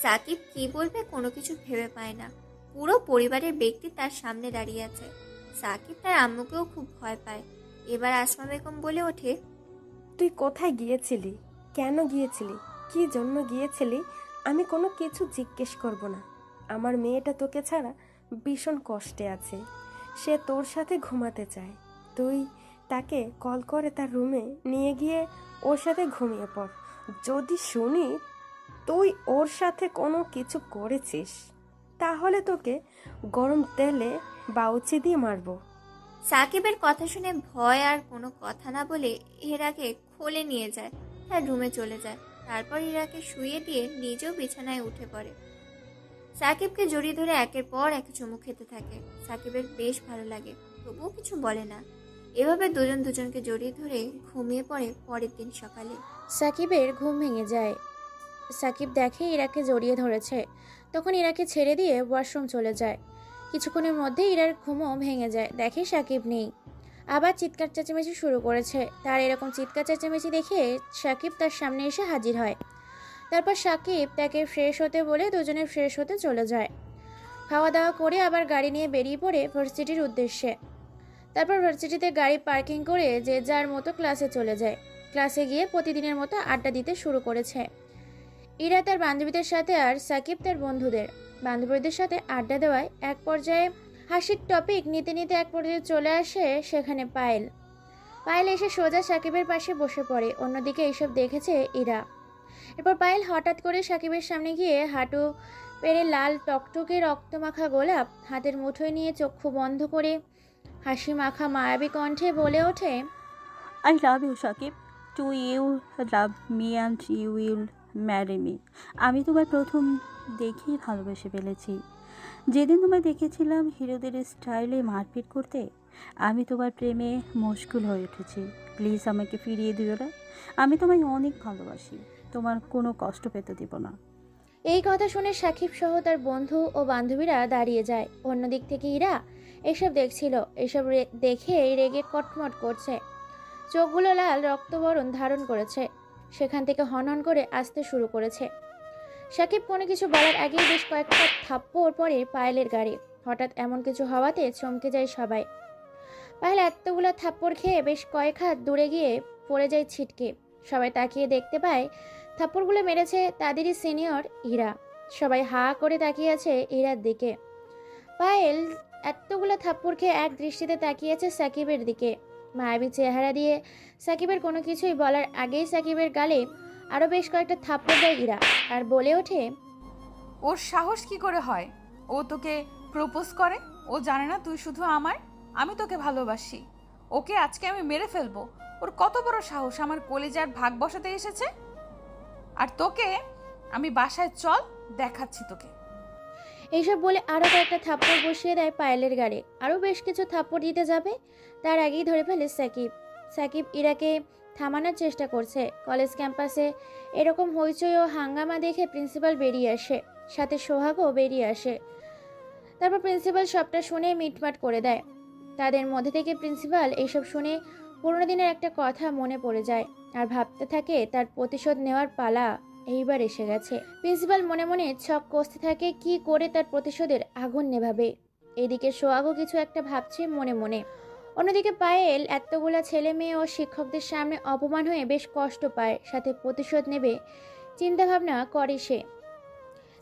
সাকিব কি বলবে কোনো কিছু ভেবে পায় না। পুরো পরিবারের ব্যক্তি তার সামনে দাঁড়িয়ে আছে। সাকিব তার আম্মুকেও খুব ভয় পায়। এবার আসমা বেগম বলে ওঠে, তুই কোথায় গিয়েছিলি, কেন গিয়েছিলি, কি জন্য গিয়েছিলি? আমি কোনো কিছু জিজ্ঞেস করব না। আমার মেয়েটা তোকে ছাড়া ভীষণ কষ্টে আছে, সে তোর সাথে ঘুমাতে চায়। তুই তাকে কল করে তার রুমে নিয়ে গিয়ে ওর সাথে ঘুমিয়ে পড়। যদি শুনি তুই ওর সাথে কোনো কিছু করেছিস তাহলে তোকে গরম তেলে বাউচি দিয়ে মারবো। সাকিবের কথা শুনে ভয় আর কোনো কথা না বলে ইরাকে কোলে নিয়ে যায়, তার রুমে চলে যায়। তারপর ইরাকে শুইয়ে দিয়ে নিজেও বিছানায় উঠে পড়ে। সাকিবকে জড়িয়ে ধরে একের পর এক চুমু খেতে থাকে। সাকিবের বেশ ভালো লাগে, তবুও কিছু বলে না। এভাবে দুজন দুজনকে জড়িয়ে ধরে ঘুমিয়ে পড়ে। পরের দিন সকালে সাকিবের ঘুম ভেঙে যায়। সাকিব দেখে ইরাকে জড়িয়ে ধরেছে, তখন ইরাকে ছেড়ে দিয়ে ওয়াশরুম চলে যায়। কিছুক্ষণের মধ্যে ইরার ঘুমও ভেঙে যায়, দেখে সাকিব নেই। আবার চিৎকার চেঁচামেচি শুরু করেছে। তার এরকম চিৎকার চেঁচামেচি দেখে সাকিব তার সামনে এসে হাজির হয়। তারপর সাকিব তাকে ফ্রেশ হতে বলে দুজনে ফ্রেশ হতে চলে যায়। খাওয়া দাওয়া করে আবার গাড়ি নিয়ে বেরিয়ে পড়ে ভার্সিটির উদ্দেশ্যে। তারপর ভার্সিটিতে গাড়ি পার্কিং করে যে যার মতো ক্লাসে চলে যায়। ক্লাসে গিয়ে প্রতিদিনের মতো আড্ডা দিতে শুরু করেছে। ইরা তার বান্ধবীদের সাথে আর সাকিব তার বান্ধবীদের সাথে আড্ডা দেওয়ায় এক পর্যায়ে হাসির টপিক নিতে নিতে এক পর্যায়ে চলে আসে সেখানে পায়েল। পায়েল এসে সোজা সাকিবের পাশে বসে পড়ে। অন্যদিকে এইসব দেখেছে ইরা। এরপর পায়েল হঠাৎ করে সাকিবের সামনে গিয়ে হাঁটু পেরে লাল টকটকে রক্তমাখা গোলাপ হাতের মুঠোয় নিয়ে চক্ষু বন্ধ করে হাসি মাখা মায়াবী কণ্ঠে বলে ওঠে, I love you, Shakib. Do you love me and you will marry me? আমি তোমায় প্রথম দেখেই ভালোবেসে ফেলেছি। যেদিন তোমায় দেখেছিলাম হিরোদের স্টাইলে মারপিট করতে, আমি তোমার প্রেমে মশগুল হয়ে উঠেছি। প্লিজ আমাকে ফিরিয়ে দিও না। আমি তোমায় অনেক ভালোবাসি। তোমার কোনো কষ্ট পেতে দিব না। এই কথা শুনে সাকিব সহ তার বন্ধু ও বান্ধবীরা দাঁড়িয়ে যায়। অন্যদিক থেকে ইরা এসব দেখছিল। এসব দেখে রেগে কটমট করছে, চোখগুলো লাল রক্তবরণ ধারণ করেছে, সেখান থেকে হনহন করে আসতে শুরু করেছে। সাকিব কোনো কিছু বলার আগেই বেশ কয়েকটা থাপ্পড় পড়ে পায়েলের গাড়ি। হঠাৎ এমন কিছু হওয়াতে চমকে যায় সবাই। পায়েল এতগুলো থাপ্পড় খেয়ে বেশ কয়েক হাত দূরে গিয়ে পড়ে যায় ছিটকে। সবাই তাকিয়ে দেখতে পায় থাপ্পড়গুলো মেরেছে তাদেরই সিনিয়র ইরা। সবাই হা করে তাকিয়ে আছে ইরার দিকে। পায়েল এতগুলো থাপ্পড় খেয়ে এক দৃষ্টিতে তাকিয়েছে সাকিবের দিকে। মায়াবী চেহারা দিয়ে সাকিবের কোনো কিছুই বলার আগেই সাকিবের গালে আরও বেশ কয়েকটা থাপ্পড় দেয় ইরা আর বলে ওঠে, ওর সাহস কি করে হয়? ও তোকে প্রপোজ করে? ও জানে না তুই শুধু আমার, আমি তোকে ভালোবাসি। ওকে আজকে আমি মেরে ফেলবো। ওর কত বড় সাহস আমার কলিজার ভাগ বসাতে এসেছে। আর তোকে আমি বাসায় চল, দেখাচ্ছি তোকে। এইসব বলে আরও কয়েকটা থাপ্পড় বসিয়ে দেয় পায়েলের গালে। আরও বেশ কিছু থাপ্পড় দিতে যাবে, তার আগেই ধরে ফেলে সাকিব ইরাকে থামানোর চেষ্টা করছে। কলেজ ক্যাম্পাসে এরকম হইচই ও হাঙ্গামা দেখে প্রিন্সিপাল বেরিয়ে আসে, সাথে সোহাগও বেরিয়ে আসে। তারপর প্রিন্সিপাল সবটা শুনে মিটমাট করে দেয়। তাদের মধ্যে থেকে প্রিন্সিপাল এইসব শুনে পুরোনো দিনের একটা কথা মনে পড়ে যায় আর ভাবতে থাকে তার প্রতিশোধ নেওয়ার পালা এইবার এসে গেছে। প্রিন্সিপাল মনে মনে ছক কষতে থাকে কি করে তার প্রতিশোধের আগুন নেভাবে। এদিকে সোহাগও কিছু একটা ভাবছে মনে মনে। অন্যদিকে পায়েল এতগুলা ছেলে মেয়ে ও শিক্ষকদের সামনে অপমান হয়ে বেশ কষ্ট পায়, সাথে প্রতিশোধ নেবে চিন্তাভাবনা করে সে।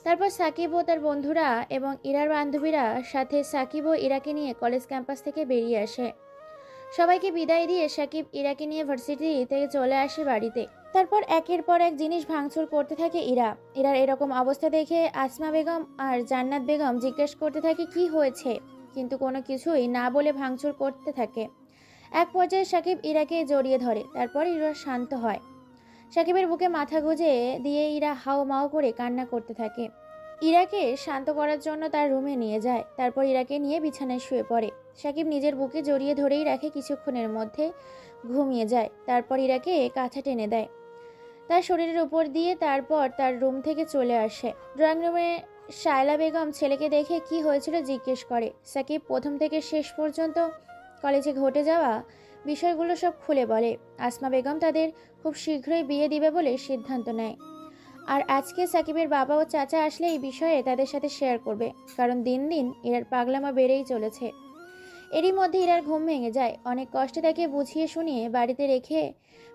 তারপর সাকিব ও তার বন্ধুরা এবং ইরার বান্ধবীরা সাথে সাকিব ও ইরাকে নিয়ে কলেজ ক্যাম্পাস থেকে বেরিয়ে আসে। সবাইকে বিদায় দিয়ে সাকিব ইরাকে নিয়ে ভার্সিটি থেকে চলে আসে বাড়িতে। তারপর একের পর এক জিনিস ভাঙচুর করতে থাকে ইরার এরকম অবস্থা দেখে আসমা বেগম আর জান্নাত বেগম জিজ্ঞেস করতে থাকে কি হয়েছে, কিন্তু কোনো কিছুই না বলে ভাঙচুর করতে থাকে। এক পর্যায়ে সাকিব ইরাকে জড়িয়ে ধরে, তারপর ইরা শান্ত হয়। সাকিবের বুকে মাথা গুঁজে দিয়ে ইরা হাও মাও করে কান্না করতে থাকে। ইরাকে শান্ত করার জন্য তার রুমে নিয়ে যায়। তারপর ইরাকে নিয়ে বিছানায় শুয়ে পড়ে। সাকিব নিজের বুকে জড়িয়ে ধরেই রাখে, কিছুক্ষণের মধ্যে ঘুমিয়ে যায়। তারপর ইরাকে কাঁথা টেনে দেয় তার শরীরের উপর দিয়ে। তারপর তার রুম থেকে চলে আসে। ড্রয়িং রুমে শায়লা বেগম ছেলেকে দেখে কি হয়েছিল জিজ্ঞেস করে। সাকিব প্রথম থেকে শেষ পর্যন্ত কলেজে ঘটে যাওয়া বিষয়গুলো সব খুলে বলে। আসমা বেগম তাদের খুব শীঘ্রই বিয়ে দিবে বলে সিদ্ধান্ত নেয়। আর আজকে সাকিবের বাবা ও চাচা আসলে এই বিষয়ে তাদের সাথে শেয়ার করবে, কারণ দিন দিন ইরার পাগলামা বেড়েই চলেছে। এরই মধ্যে ইরার ঘুম ভেঙে যায়। অনেক কষ্টে তাকে বুঝিয়ে শুনিয়ে বাড়িতে রেখে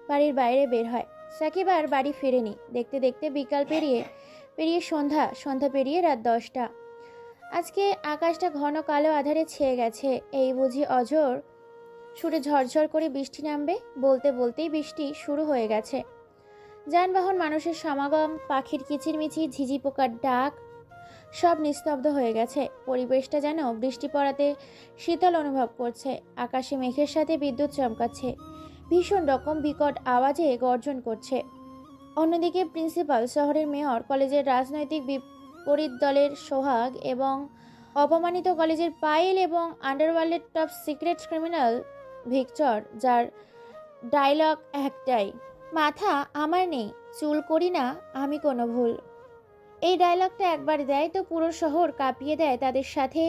বাড়ির বাইরে বের হয়। সাকিব আর বাড়ি ফেরেনি। দেখতে দেখতে বিকাল পেরিয়ে সন্ধ্যা পেরিয়ে রাত 10টা। আজকে আকাশটা ঘন কালো আধারে ছেয়ে গেছে। এই বুঝি অঝোর সুরে ঝরঝর করে বৃষ্টি নামবে। বলতে বলতেই বৃষ্টি শুরু হয়ে গেছে। যানবাহন, মানুষের সমাগম, পাখির কিচিরমিচির, ঝিঝি পোকার ডাক সব নিস্তব্ধ হয়ে গেছে। পরিবেশটা যেন বৃষ্টি পড়াতে শীতল অনুভব করছে। আকাশে মেঘের সাথে বিদ্যুৎ চমকাচ্ছে, ভীষণ রকম বিকট আওয়াজে গর্জন করছে। অন্যদিকে প্রিন্সিপাল, শহরের মেয়র, কলেজের রাজনৈতিক বিপরীত দলের সোহাগ এবং অপমানিত কলেজের পায়েল এবং আন্ডারওয়ার্ল্ডের টপ সিক্রেট ক্রিমিনাল ভিক্টর, যার ডায়লগ একটাই, মাথা আমার নেই, চুল করি না আমি কোনো ভুল। এই ডায়লগটা একবার দেয় তো পুরো শহর কাঁপিয়ে দেয়। তাদের সাথে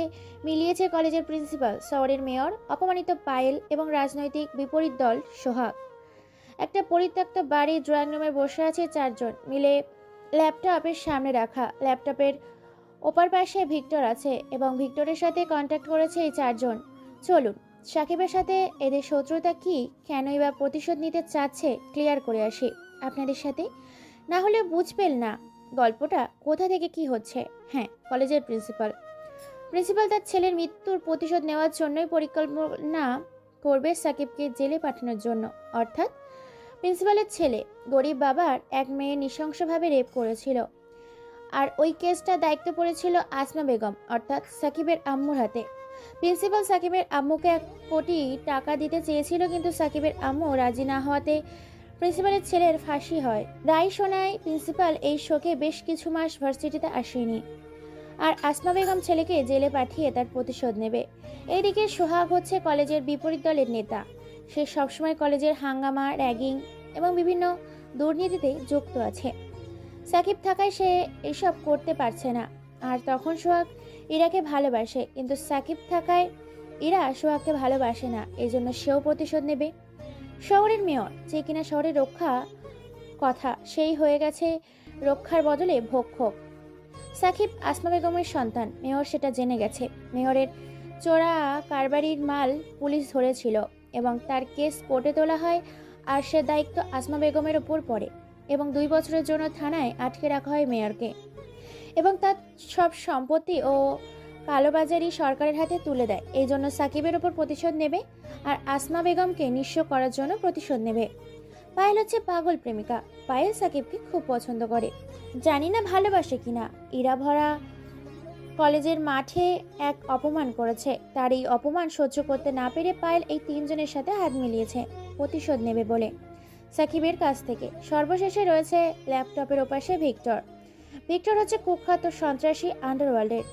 মিলিয়েছে কলেজের প্রিন্সিপাল, শহরের মেয়র, অপমানিত পায়েল এবং রাজনৈতিক বিপরীত দল সোহাগ। একটা পরিত্যক্ত বাড়ির ড্রয়িং রুমে বসে আছে 4 জন মিলে, ল্যাপটপের সামনে রাখা। ল্যাপটপের ওপার পাশে ভিক্টর আছে এবং ভিক্টরের সাথে কন্ট্যাক্ট করেছে এই 4 জন। চলুন সাকিবের সাথে এদের শত্রুতা কি, কেনই বা প্রতিশোধ নিতে চাচ্ছে ক্লিয়ার করে আসি আপনাদের সাথে, না হলে বুঝবেন না। গল্পটা কোথা থেকে কি হচ্ছে? হ্যাঁ, কলেজের প্রিন্সিপাল তার ছেলের মৃত্যুর প্রতিশোধ নেওয়ার জন্যই পরিকল্পনা করবে সাকিবকে জেলে পাঠানোর জন্য। অর্থাৎ প্রিন্সিপালের ছেলে গরিব বাবার এক মেয়ে নৃশংসভাবে রেপ করেছিল, আর ওই কেসটার দায়িত্ব পড়েছিল আসমা বেগম অর্থাৎ সাকিবের আম্মুর হাতে। প্রিন্সিপাল সাকিবের আম্মুকে 1 কোটি টাকা দিতে চেয়েছিল, কিন্তু সাকিবের আম্মু রাজি না হওয়াতে প্রিন্সিপালের ছেলের ফাঁসি হয়। রায় শোনায় প্রিন্সিপাল এই শোকে বেশ কিছু মাস ভার্সিটিতে আসেনি, আর আসমা বেগম ছেলেকে জেলে পাঠিয়ে তার প্রতিশোধ নেবে। এইদিকে সোহাগ হচ্ছে কলেজের বিপরীত দলের নেতা। সে সবসময় কলেজের হাঙ্গামা, র্যাগিং এবং বিভিন্ন দুর্নীতিতে যুক্ত আছে। সাকিব থাকায় সে এসব করতে পারছে না। আর তখন সোহাগ ইরাকে ভালোবাসে, কিন্তু সাকিব থাকায় ইরা সোহাগকে ভালোবাসে না, এই জন্য সেও প্রতিশোধ নেবে। শহরের মেয়র, যে কিনা শহরের রক্ষা কথা, সেই হয়ে গেছে রক্ষার বদলে ভক্ষক। সাকিব আসমা বেগমের সন্তান, মেয়র সেটা জেনে গেছে। মেয়রের চোরা কারবারির মাল পুলিশ ধরেছিল এবং তার কেস কোর্টে তোলা হয়, আর সে দায়িত্ব আসমা বেগমের ওপর পড়ে এবং 2 বছরের জন্য থানায় আটকে রাখা হয় মেয়রকে, এবং তার সব সম্পত্তি ও কালোবাজারি সরকারের হাতে তুলে দেয়। এই জন্য সাকিবের ওপর প্রতিশোধ নেবে, আর আসমা বেগমকে নিঃস্ব করার জন্য প্রতিশোধ নেবে। পায়েল হচ্ছে পাগল প্রেমিকা। পায়েল সাকিবকে খুব পছন্দ করে, জানি না ভালোবাসে কিনা। ইরা ভরা কলেজের মাঠে এক অপমান করেছে, তার এই অপমান সহ্য করতে না পেরে পায়েল এই 3 জনের সাথে হাত মিলিয়েছে প্রতিশোধ নেবে বলে সাকিবের কাছ থেকে। সর্বশেষে রয়েছে ল্যাপটপের ওপাশে ভিক্টর হচ্ছে কুখ্যাত সন্ত্রাসী আন্ডারওয়ার্ল্ডের।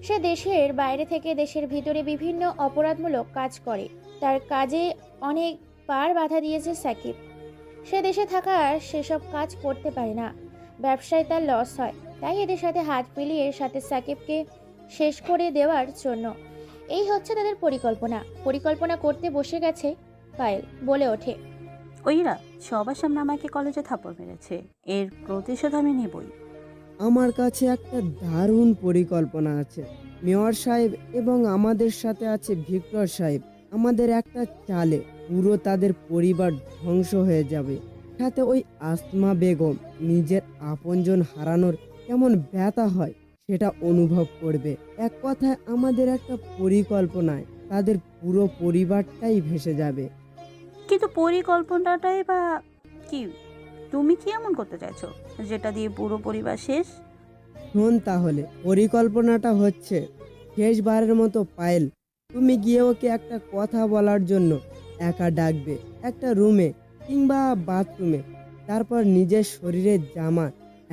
সে দেশের বাইরে থেকে দেশের ভিতরে বিভিন্ন অপরাধমূলক কাজ করে। তার কাজে অনেক বার বাধা দিয়েছে সাকিব। সে দেশে থাকার সেসব কাজ করতে পারে না, ব্যবসায় তার লস হয়, তাই এদের সাথে হাত মিলিয়ে সাথে সাকিবকে শেষ করে দেওয়ার জন্য। এই হচ্ছে তাদের পরিকল্পনা করতে বসে গেছে পায়েল। বলে ওঠে, ওইরা সবার সামনে আমাকে কলেজে থাপ্পড় মেরেছে, এর প্রতিশোধ আমি নেবই। আমার কাছে একটা দারুণ পরিকল্পনা আছে মেয়র সাহেব, এবং আমাদের সাথে আছে ভিক্টর সাহেব। আমাদের একটা চালে পুরো তাদের পরিবার ধ্বংস হয়ে যাবে। সাথে ওই আসমা বেগম নিজের আপনজন হারানোর কেমন ব্যথা হয় সেটা অনুভব করবে। এক কথায় আমাদের একটা পরিকল্পনায় তাদের পুরো পরিবারটাই ভেসে যাবে। কিন্তু পরিকল্পনাটাই বা কি? তুমি কি এমন করতে চাইছো যেটা দিয়ে পুরো পরিবার শেষ? শোন তাহলে, পরিকল্পনাটা হচ্ছে শেষবারের মতো পায়েল, তুমি গিয়ে ওকে একটা কথা বলার জন্য একা ডাকবে একটা রুমে কিংবা বাথরুমে। তারপর নিজের শরীরের জামা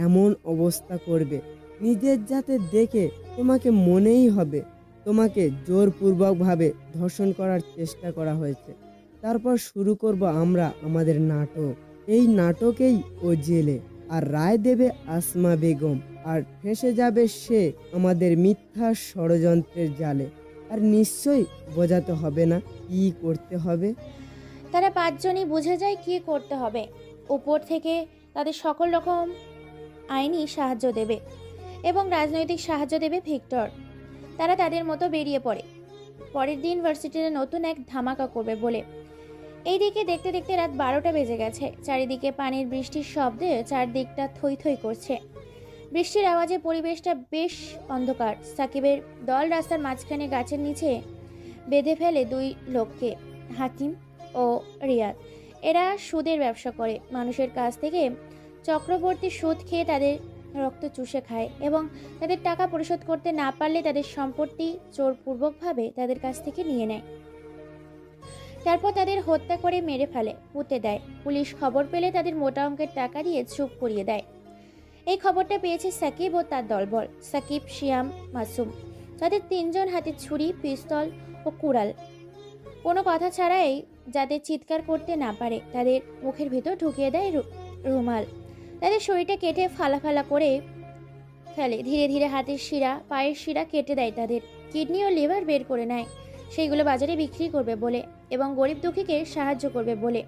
এমন অবস্থা করবে নিজের যাতে দেখে তোমাকে মনেই হবে তোমাকে জোরপূর্বকভাবে ধর্ষণ করার চেষ্টা করা হয়েছে। তারপর শুরু করব আমরা আমাদের নাটক। এই নাটকেই ও জেলে, আর রায় দেবে আসমা বেগম, আর ফেঁসে যাবে সে আমাদের মিথ্যা ষড়যন্ত্রের জালে। আর নিশ্চয়ই বোঝাতে হবে না কি করতে হবে। তারা 5 জনই বুঝে যায় কি করতে হবে। উপর থেকে তাদের সকল রকম আইনি সাহায্য দেবে এবং রাজনৈতিক সাহায্য দেবে ভিক্টর। তারা তাদের মতো বেরিয়ে পড়ে পরের দিন ভার্সিটিতে নতুন এক ধামাকা করবে বলে। এইদিকে দেখতে দেখতে রাত 12টা বেজে গেছে। চারিদিকে পানির বৃষ্টির শব্দে চারদিকটা থই থই করছে। বৃষ্টির আওয়াজে পরিবেশটা বেশ অন্ধকার। সাকিবের দল রাস্তার মাঝখানে গাছের নিচে বেঁধে ফেলে 2 লোককে, হাকিম ও রিয়াদ। এরা সুদের ব্যবসা করে, মানুষের কাছ থেকে চক্রবর্তী সুদ খেয়ে তাদের রক্ত চুষে খায় এবং তাদের টাকা পরিশোধ করতে না পারলে তাদের সম্পত্তি জোরপূর্বকভাবে তাদের কাছ থেকে নিয়ে নেয়। তারপর তাদের হত্যা করে মেরে ফেলে, পুঁতে দেয়। পুলিশ খবর পেলে তাদের মোটা অঙ্কের টাকা দিয়ে চুপ করিয়ে দেয়। এই খবরটা পেয়েছে সাকিব ও তার দলবল, সাকিব, শিয়াম, মাসুম। তাদের 3 জন হাতে ছুরি, পিস্তল ও কুড়াল। কোনো কথা ছাড়াই যাদের চিৎকার করতে না পারে তাদের মুখের ভিতর ঢুকিয়ে দেয় রুমাল। তাদের শরীরটা কেটে ফালা ফালা করে ফেলে। ধীরে ধীরে হাতের শিরা, পায়ের শিরা কেটে দেয়। তাদের কিডনি ও লিভার বের করে নেয়, সেইগুলো বাজারে বিক্রি করবে বলে এবং গরিব দুঃখীকে সাহায্য করবে বলে।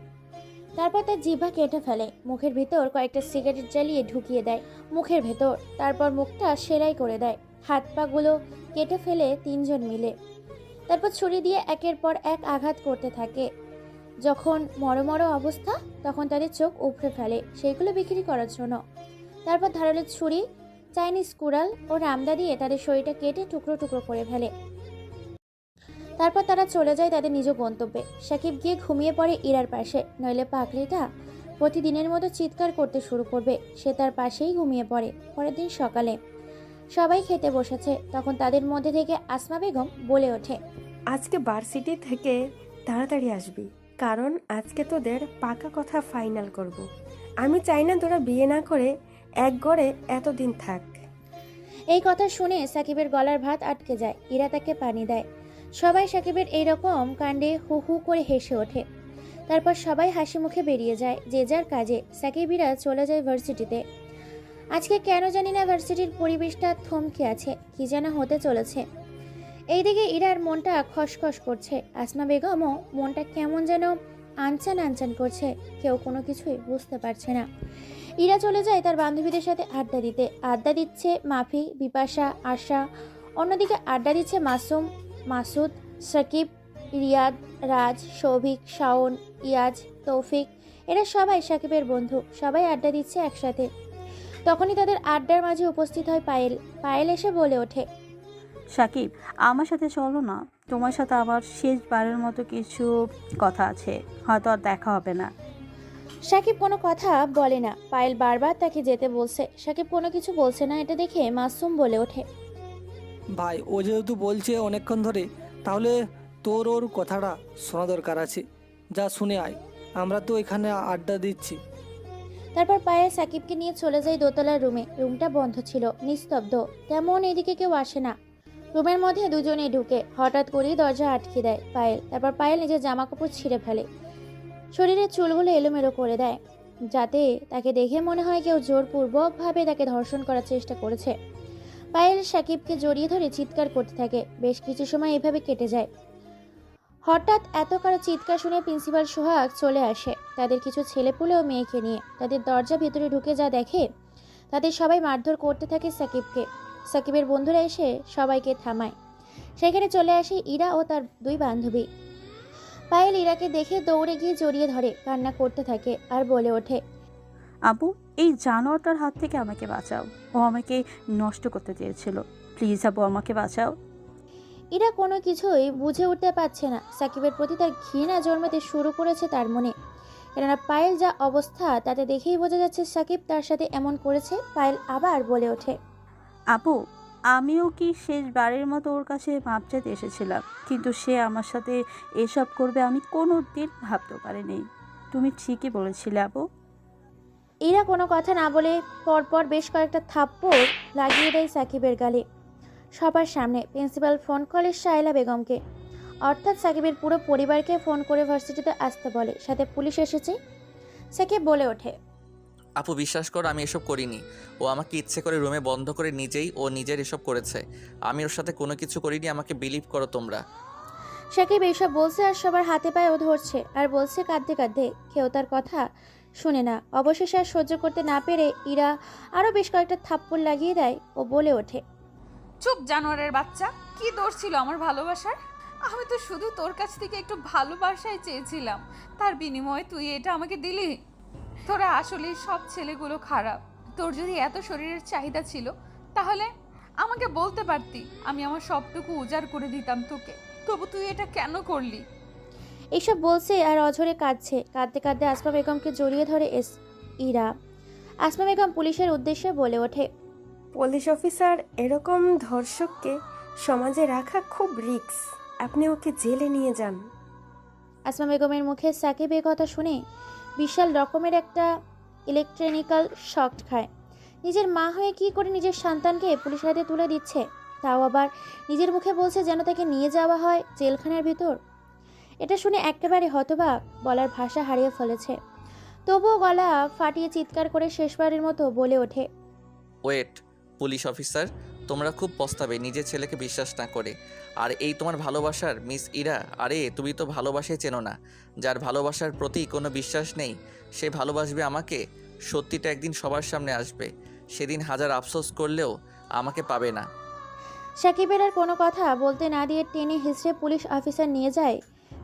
তারপর তার জিহ্বা কেটে ফেলে, মুখের ভেতর কয়েকটা সিগারেট জ্বালিয়ে ঢুকিয়ে দেয় মুখের ভেতর। তারপর মুখটা সেলাই করে দেয়, হাত পাগুলো কেটে ফেলে 3 জন মিলে। তারপর ছুরি দিয়ে একের পর এক আঘাত করতে থাকে। যখন মরমর অবস্থা, তখন তাদের চোখ উপড়ে ফেলে সেইগুলো বিক্রি করার জন্য। তারপর ধারালো ছুরি, চাইনিজ কুড়াল ও রামদা দিয়ে তাদের শরীরটা কেটে টুকরো টুকরো করে ফেলে। তারপর তারা চলে যায় তাদের নিজ গন্তব্যে। সাকিব গিয়ে ঘুমিয়ে পড়ে ইরার পাশে, নইলে পাগলিটা প্রতিদিনের মতো চিৎকার করতে শুরু করবে। সে তার পাশেই ঘুমিয়ে পড়ে। পরের দিন সকালে সবাই খেতে বসেছে, তখন তাদের মধ্যে থেকে আসমা বেগম বলে ওঠে, আজকে ভার্সিটি থেকে তাড়াতাড়ি আসবি, কারণ আজকে তোদের পাকা কথা ফাইনাল করব। আমি চাই না তোরা বিয়ে না করে এক ঘরে এতদিন থাক। এই কথা শুনে সাকিবের গলার ভাত আটকে যায়। ইরা তাকে পানি দেয়। সবাই সাকিবের এইরকম কাণ্ডে হু হু করে হেসে ওঠে। তারপর সবাই হাসি মুখে বেরিয়ে যায় যে যার কাজে। সাকিব ইরা চলে যায় ভার্সিটিতে। আজকে কেন জানি না ভার্সিটির পরিবেশটা থমকে আছে, কি যেন হতে চলেছে। এইদিকে ইরার মনটা খসখস করছে। আসমা বেগমও মনটা কেমন যেন আনচান আনচান করছে। কেউ কোনো কিছুই বুঝতে পারছে না। ইরা চলে যায় তার বান্ধবীদের সাথে আড্ডা দিতে। আড্ডা দিচ্ছে মাফি, বিপাশা, আশা। অন্যদিকে আড্ডা দিচ্ছে মাসুম, মাসুদ, সাকিব, রিয়াদ, রাজ, সৌভিক, শাওন, ইয়াজ, তৌফিক। এরা সবাই সাকিবের বন্ধু। সবাই আড্ডা দিচ্ছে একসাথে। তখনই তাদের আড্ডার মাঝে উপস্থিত হয় পায়েল। পায়েল এসে বলে ওঠে, সাকিব, আমার সাথে চলো না, তোমার সাথে আমার শেষবারের মতো কিছু কথা আছে, হয়তো আর দেখা হবে না। সাকিব কোনো কথা বলে না। পায়েল বারবার তাকে যেতে বলছে। সাকিব কোনো কিছু বলছে না। এটা দেখে মাসুম বলে ওঠে, ভাই, ও যেহেতু বলছে অনেকক্ষণ ধরে, তাহলে তোর ওর কথাটা শোনা দরকার আছে। যা শুনে আয়, আমরা তো এখানে আড্ডা দিচ্ছি। তারপর পায়েল সাকিবকে নিয়ে চলে যায় দোতলার রুমে। রুমটা বন্ধ ছিল, নিস্তব্ধ। তেমন এদিকে কেউ আসে না। রুমের মধ্যে দুজনেই ঢুকে। হঠাৎ করেই দরজা আটকে দেয় পায়েল। তারপর পায়েল নিজের জামা কাপড় ছিঁড়ে ফেলে, শরীরের চুলগুলো এলোমেলো করে দেয়, যাতে তাকে দেখে মনে হয় কেউ জোরপূর্বকভাবে তাকে ধর্ষণ করার চেষ্টা করেছে। পায়েল সাকিবকে জড়িয়ে ধরে চিৎকার করতে থাকে। বেশ কিছু সময় এভাবে কেটে যায়। হঠাৎ এত কারো চিৎকার শুনে প্রিন্সিপাল সোহাগ চলে আসে তাদের কিছু ছেলেপুলে ও মেয়েকে নিয়ে। তাদের দরজা ভিতরে ঢুকে যা দেখে, তাদের সবাই মারধর করতে থাকে সাকিবকে। সাকিবের বন্ধুরা এসে সবাইকে থামায়। সেখানে চলে আসে ইরা ও তার দুই বান্ধবী। পায়েল ইরাকে দেখে দৌড়ে গিয়ে জড়িয়ে ধরে কান্না করতে থাকে আর বলে ওঠে, আপু, এই জানোয়ারটার হাত থেকে আমাকে বাঁচাও। ও আমাকে নষ্ট করতে চেয়েছিল। প্লিজ আপু, আমাকে বাঁচাও। ইরা কোনো কিছুই বুঝে উঠতে পারছে না। সাকিবের প্রতি তার ঘৃণা জন্মাতে শুরু করেছে তার মনে। কেননা পায়েল যা অবস্থা তাতে দেখেই বোঝা যাচ্ছে সাকিব তার সাথে এমন করেছে। পায়েল আবার বলে ওঠে, আপু, আমিও কি শেষবারের মতো ওর কাছে মাপ চাইতে এসেছিলাম, কিন্তু সে আমার সাথে এসব করবে আমি কোনো দিন ভাবতে পারিনি। তুমি ঠিকই বলেছিলে আপু। ইরা কোনো কথা না বলে পরপর বেশ কয়েকটা থাপ্পড় লাগিয়ে দেয় সাকিবের গালে। সবার সামনে প্রিন্সিপাল ফোন করে শায়লা বেগমকে, অর্থাৎ সাকিবের পুরো পরিবারকে ফোন করে ভার্সিটিতে আসতে বলে। সাথে পুলিশ এসেছে। সাকিব বলে ওঠে, আপু বিশ্বাস করো, আমি এসব করিনি। ও আমাকে ইচ্ছে করে রুমে বন্ধ করে নিজের এসব করেছে। আমি ওর সাথে কোনো কিছু করিনি, আমাকে বিলিভ করো তোমরা। সাকিব এইসব বলছে আর সবার হাতে পায়েও ধরছে আর বলছে কাঁদতে কাঁদতে। কেউ তার কথা শুনে না। অবশেষে আর সহ্য করতে না পেরে ইরা আরও বেশ কয়েকটা থাপ্পড় লাগিয়ে দেয় ও বলে ওঠে, চুপ জানোয়ারের বাচ্চা, কি দোষ ছিল আমার ভালোবাসার? আমি তো শুধু তোর কাছ থেকে একটু ভালোবাসাই চেয়েছিলাম, তার বিনিময়ে তুই এটা আমাকে দিলি। তোরা আসলে সব ছেলেগুলো খারাপ। তোর যদি এত শরীরের চাহিদা ছিল তাহলে আমাকে বলতে পারতি, আমি আমার সবটুকু উজাড় করে দিতাম তোকে। তবু তুই এটা কেন করলি? এইসব বলছে আর অঝরে কাঁদছে। কাঁদতে কাঁদতে আসমা বেগমকে জড়িয়ে ধরে ইরা। আসমা বেগম পুলিশের উদ্দেশ্যে বলে ওঠে, পুলিশ অফিসার, এরকম ধর্ষককে সমাজে রাখা খুব রিস্ক। আপনি ওকে জেলে নিয়ে যান। আসমা বেগমের মুখে সাকিব এই কথা শুনে বিশাল রকমের একটা ইলেকট্রনিক্যাল শক খায়। নিজের মা হয়ে কি করে নিজের সন্তানকে পুলিশের হাতে তুলে দিচ্ছে, তাও আবার নিজের মুখে বলছে যেন তাকে নিয়ে যাওয়া হয় জেলখানার ভিতর। এটা শুনে একেবারে হতবাক, বলার ভাষা হারিয়ে ফেলেছে। তবুও গলা ফাটিয়ে চিৎকার করে শেষবারের মতো বলে ওঠে, ওয়েট, পুলিশ অফিসার, তোমরা খুব পস্তাবে নিজের ছেলেকে বিশ্বাস না করে। আর এই তোমার ভালোবাসার মিস ইরা, আরে তুমি তো ভালোবাসাই চেনো না। যার ভালোবাসার প্রতি কোনো বিশ্বাস নেই সে ভালোবাসবে আমাকে। সত্যিটা একদিন সবার সামনে আসবে, সেদিন হাজার আফসোস করলেও আমাকে পাবে না। সাকিবের আর কোনো কথা বলতে না দিয়ে টেনে হিঁচড়ে পুলিশ অফিসার নিয়ে যায়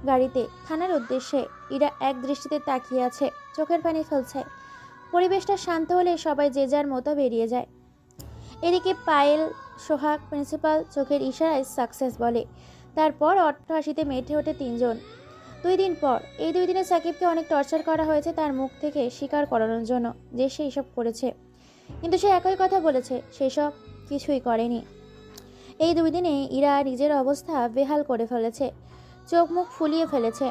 গাড়িতে থানার উদ্দেশ্যে। ইরা এক দৃষ্টিতে তাকিয়ে আছে, চোখের পানি ফেলছে। পরিবেশটা শান্ত হলে সবাই যে যার মতো বেরিয়ে যায়। এদিকে পায়েল, সোহাগ, প্রিন্সিপাল চোখের ইশারায় সাকসেস বলে। তারপর অট্টহাসিতে মেতে ওঠে তিনজন। 2 দিন পর, এই 2 দিনে সাকিবকে অনেক টর্চার করা হয়েছে তার মুখ থেকে স্বীকার করানোর জন্য যে সে এসব করেছে, কিন্তু সে একই কথা বলেছে সেসব কিছুই করেনি। এই 2 দিনে ইরা নিজের অবস্থা বেহাল করে ফেলেছে, চোখ মুখ ফুলিয়ে ফেলেছে।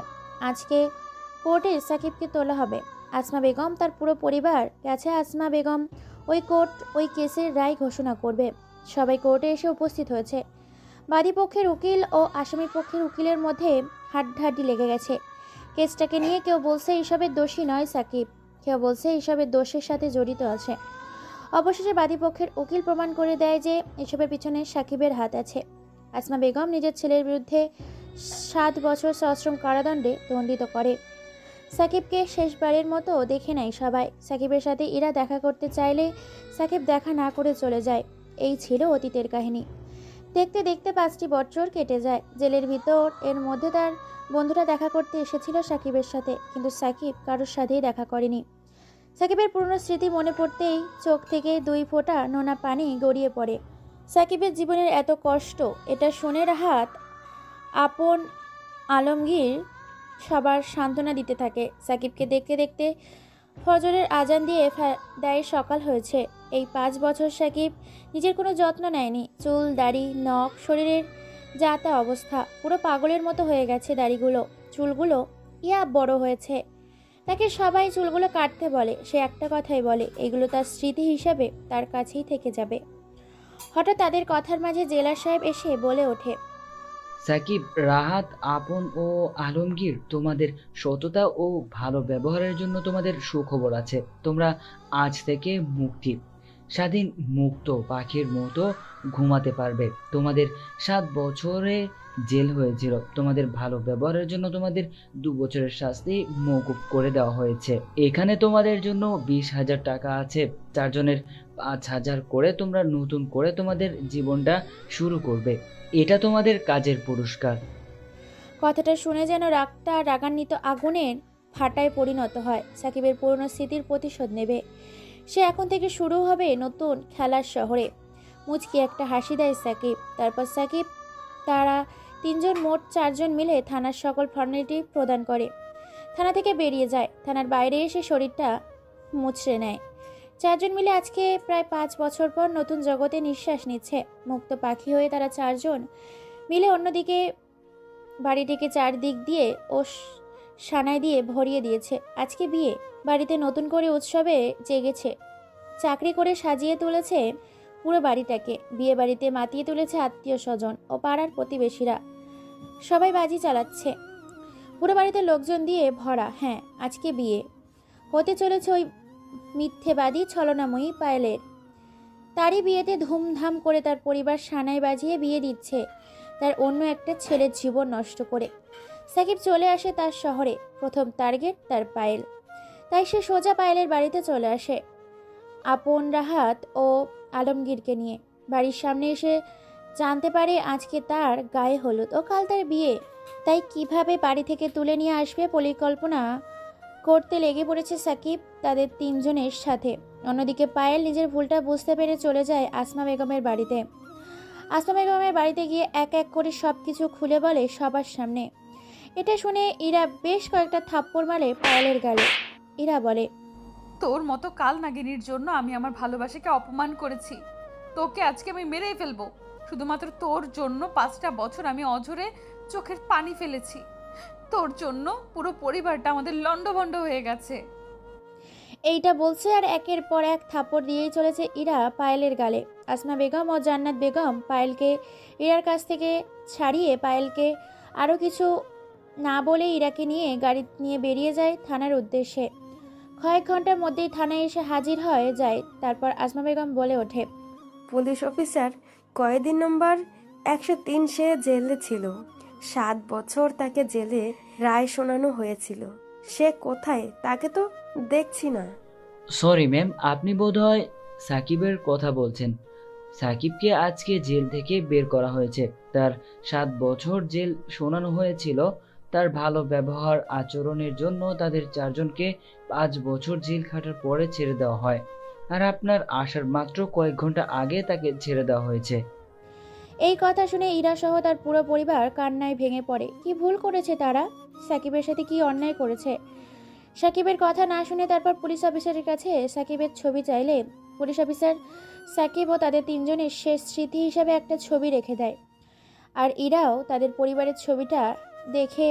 আজকে কোর্টে সাকিবকে তোলা হবে। আসমা বেগম তার পুরো পরিবার গেছে। আসমা বেগম ওই কেসের রায় ঘোষণা করবে। সবাই কোর্টে এসে উপস্থিত হয়েছে। বাদী পক্ষের উকিল ও আসামি পক্ষের উকিলের মধ্যে হাড্ডাহাড্ডি লেগে গেছে কেসটাকে নিয়ে। কেউ বলছে এসবের দোষী নয় সাকিব, কেউ বলছে এসবের দোষের সাথে জড়িত আছে। অবশেষে বাদী পক্ষের উকিল প্রমাণ করে দেয় যে এসবের পিছনে সাকিবের হাত আছে। আসমা বেগম নিজের ছেলের বিরুদ্ধে 7 বছর সশ্রম কারাদণ্ডে দণ্ডিত করে। সাকিবকে শেষবারের মতো দেখে নেয় সবাই। সাকিবের সাথে ইরা দেখা করতে চাইলে সাকিব দেখা না করে চলে যায়। এই ছিল অতীতের কাহিনী। দেখতে দেখতে 5টি বছর কেটে যায়। জেলের ভিতর এর মধ্যে তার বন্ধুরা দেখা করতে এসেছিল সাকিবের সাথে, কিন্তু সাকিব কারোর সাথেই দেখা করেনি। সাকিবের পুরনো স্মৃতি মনে পড়তেই চোখ থেকে 2 ফোঁটা নোনা পানি গড়িয়ে পড়ে। সাকিবের জীবনের এত কষ্ট, এটা শুনে রাহাত, আপন, আলমগীর সবার সান্ত্বনা দিতে থাকে। সাকিবকে দেখতে দেখতে ফজরের আজান দিয়ে দেয় সকাল হয়েছে। এই 5 বছর সাকিব নিজের কোনো যত্ন নেয়নি। চুল, দাড়ি, নখ, শরীরের যা তা অবস্থা। পুরো পাগলের মতো হয়ে গেছে দাড়িগুলো, চুলগুলো ইয়া বড় হয়েছে। তাকে সবাই চুলগুলো কাটতে বলে, সে একটা কথাই বলে, এগুলো তার স্মৃতি হিসাবে তার কাছেই থেকে যাবে। হঠাৎ তাদের কথার মাঝে জেলার সাহেব এসে বলে ওঠে, সাকিব, রাহাত, আপন ও আলমগীর, তোমাদের সততা ও ভালো ব্যবহারের জন্য তোমাদের সুখবর আছে। তোমরা আজ থেকে মুক্তি, স্বাধীন মুক্ত পাখির মতো ঘুমাতে পারবে। তোমাদের 7 বছরে জেল হয়েছিল। তোমাদের ভালো ব্যবহারের জন্য তোমাদের 2 বছরের শাস্তি মওকুফ করে দেওয়া হয়েছে। এখানে তোমাদের জন্য 20,000 টাকা আছে। 4 জনের 5,000 করে তোমরা নতুন করে তোমাদের জীবনটা শুরু করবে। এটা তোমাদের কাজের পুরস্কার। কথাটা শুনে যেন রাগটা রাগান্বিত আগুনের ফাটায় পরিণত হয়। সাকিবের পুরনো স্মৃতির প্রতিশোধ নেবে সে। এখন থেকে শুরু হবে নতুন খেলার শহরে। মুচকি একটা হাসি দেয় সাকিব। তারপর সাকিব, তারা 3 জন, মোট 4 জন মিলে থানার সকল ফর্মালিটি প্রদান করে থানা থেকে বেরিয়ে যায়। থানার বাইরে এসে শরীরটা মুচড়ে নেয়। 4 জন মিলে আজকে প্রায় 5 বছর পর নতুন জগতে নিঃশ্বাস নিচ্ছে। মুক্ত পাখি হয়ে তারা 4 জন মিলে অন্যদিকে বাড়িটিকে চারদিক দিয়ে ও সানাই দিয়ে ভরিয়ে দিয়েছে। আজকে বিয়ে বাড়িতে নতুন করে উৎসবে জেগেছে। চাকরি করে সাজিয়ে তুলেছে পুরো বাড়িটাকে। বিয়ে বাড়িতে মাতিয়ে তুলেছে আত্মীয় স্বজন ও পাড়ার প্রতিবেশীরা। সবাই বাজি চালাচ্ছে। পুরো বাড়িতে লোকজন দিয়ে ভরা। হ্যাঁ, আজকে বিয়ে হতে চলেছে ওই মিথ্যেবাদী ছলনাময়ী পায়েলের। তারই বিয়েতে ধুমধাম করে তার পরিবার সানাই বাজিয়ে বিয়ে দিচ্ছে তার অন্য একটা ছেলের জীবন নষ্ট করে। সাকিব চলে আসে তার শহরে। প্রথম টার্গেট তার পায়েল। তাই সে সোজা পায়েলের বাড়িতে চলে আসে আপন, রাহাত ও আলমগীরকে নিয়ে। বাড়ির সামনে এসে জানতে পারে আজকে তার গায়ে হলুদ ও কাল তার বিয়ে। তাই কিভাবে বাড়ি থেকে তুলে নিয়ে আসবে পরিকল্পনা করতে লেগে পড়েছে সাকিব তাদের 3 জনের সাথে। অন্যদিকে পায়েল নিজের ভুলটা বুঝতে পেরে চলে যায় আসমা বেগমের বাড়িতে। আসমা বেগমের বাড়িতে গিয়ে এক এক করে সব কিছু খুলে বলে সবার সামনে। এটা শুনে ইরা বেশ কয়েকটা থাপ্পড় মারে পায়েলের গালে। ইরা বলে, তোর মতো কাল নাগিনীর জন্য আমি আমার ভালোবাসাকে অপমান করেছি। তোকে আজকে আমি মেরেই ফেলবো। শুধুমাত্র তোর জন্য 5টা বছর আমি অঝরে চোখের পানি ফেলেছি। তোর জন্য পুরো পরিবারটা আমাদের লন্ডভন্ড হয়ে গেছে। এইটা বলছে আর একের পর এক থাপ্পড় দিয়েই চলেছে ইরা পায়েলের গালে। আসমা বেগম ও জান্নাত বেগম পায়েলকে ইরার কাছ থেকে ছাড়িয়ে পায়েলকে আরও কিছু না বলে ইরাকে নিয়ে গাড়ি নিয়ে বেরিয়ে যায় থানার উদ্দেশ্যে। কয়েক ঘন্টার মধ্যেই থানায় এসে হাজির হয়ে যায়। তারপর আসমা বেগম বলে ওঠে, পুলিশ অফিসার কয়েদি নম্বর 103 সে জেলে ছিল। 7 বছর তাকে জেলে রায় শোনানো হয়েছিল। সে কোথায় তাকে তো দেখছি না। সরি ম্যাম, আপনি বোধহয় সাকিবের কথা বলছেন। সাকিবকে আজকে জেল থেকে বের করা হয়েছে। তার 7 বছর জেল শোনানো হয়েছিল। তার ভালো ব্যবহার আচরণের জন্য তাদের 4 জনকে 5 বছর জেল খাটার পরে ছেড়ে দেওয়া হয়, আর আপনার আসার মাত্র কয়েক ঘন্টা আগে তাকে ছেড়ে দেওয়া হয়েছে। এই কথা শুনে ইরা সহ তার পুরো পরিবার কান্নায় ভেঙে পড়ে। কি ভুল করেছে তারা? সাকিবের সাথে কি অন্যায় করেছে? সাকিবের কথা না শুনে তারপর পুলিশ অফিসারের কাছে সাকিবের ছবি চাইলে পুলিশ অফিসার সাকিব ও তাদের 3 জনের শেষ স্মৃতি হিসাবে একটা ছবি রেখে দেয়। আর ইরাও তাদের পরিবারের ছবিটা দেখে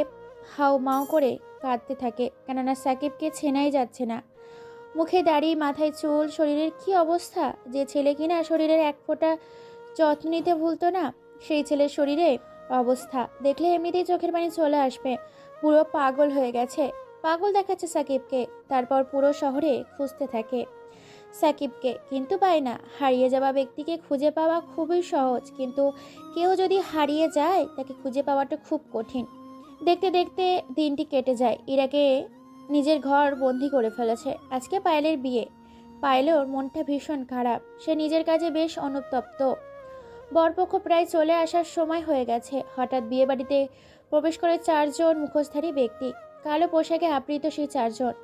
হাউমাউ করে কাঁদতে থাকে, কেননা সাকিবকে চেনাই যাচ্ছে না। মুখে দাড়ি, মাথায় চুল, শরীরের কি অবস্থা! যে ছেলে কিনা শরীরের এক ফোঁটা যত্ন নিতে ভুলতো না, সেই ছেলের শরীরে অবস্থা দেখলে এমনিতেই চোখের পানি চলে আসবে। পুরো পাগল হয়ে গেছে, পাগল দেখাচ্ছে সাকিবকে। তারপর পুরো শহরে খুঁজতে থাকে সাকিবকে, কিন্তু পায় না। হারিয়ে যাওয়া ব্যক্তিকে খুঁজে পাওয়া খুবই সহজ, কিন্তু কেউ যদি হারিয়ে যায় তাকে খুঁজে পাওয়াটা খুব কঠিন। দেখতে দেখতে দিনটি কেটে যায়। ইরাকে নিজের ঘর বন্দি করে ফেলেছে। আজকে পায়েলের বিয়ে। পায়েলের মনটা ভীষণ খারাপ, সে নিজের কাজে বেশ অনুতপ্ত। বরপক্ষ প্রায় চলে আসার সময় হয়ে গেছে। হঠাৎ বিয়ে বাড়িতে প্রবেশ করে 4 জন মুখোশধারী ব্যক্তি। কালো পোশাকে আবৃত সেই 4 জন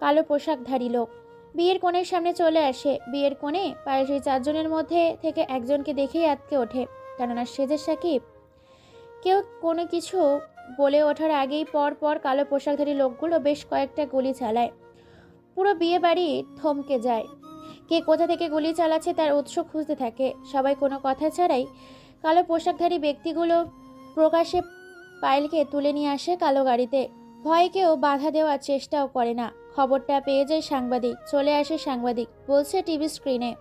কালো পোশাকধারী লোক বিয়ের কনের সামনে চলে আসে। বিয়ের কোণে পায়েল সেই 4 জনের মধ্যে থেকে একজনকে দেখেই আঁতকে ওঠে, কেননা সে যে সাকিব। কেউ কোনো কিছু বলে ওঠার আগেই পর পর কালো পোশাকধারী লোকগুলো বেশ কয়েকটা গুলি চালায়। পুরো বিয়ে বাড়ি থমকে যায়। কে কোথা থেকে গুলি চালাচ্ছে তার উৎস খুঁজতে থাকে সবাই। কোনো কথা ছাড়াই কালো পোশাকধারী ব্যক্তিগুলো প্রকাশ্যে পায়েলকে তুলে নিয়ে আসে কালো গাড়িতে। ভয়ে কেউ বাধা দেওয়ার চেষ্টাও করে না। খবরটা পেয়ে যায় সাংবাদিক। চলে আসে সাংবাদিক, বলছে টিভি স্ক্রিনে,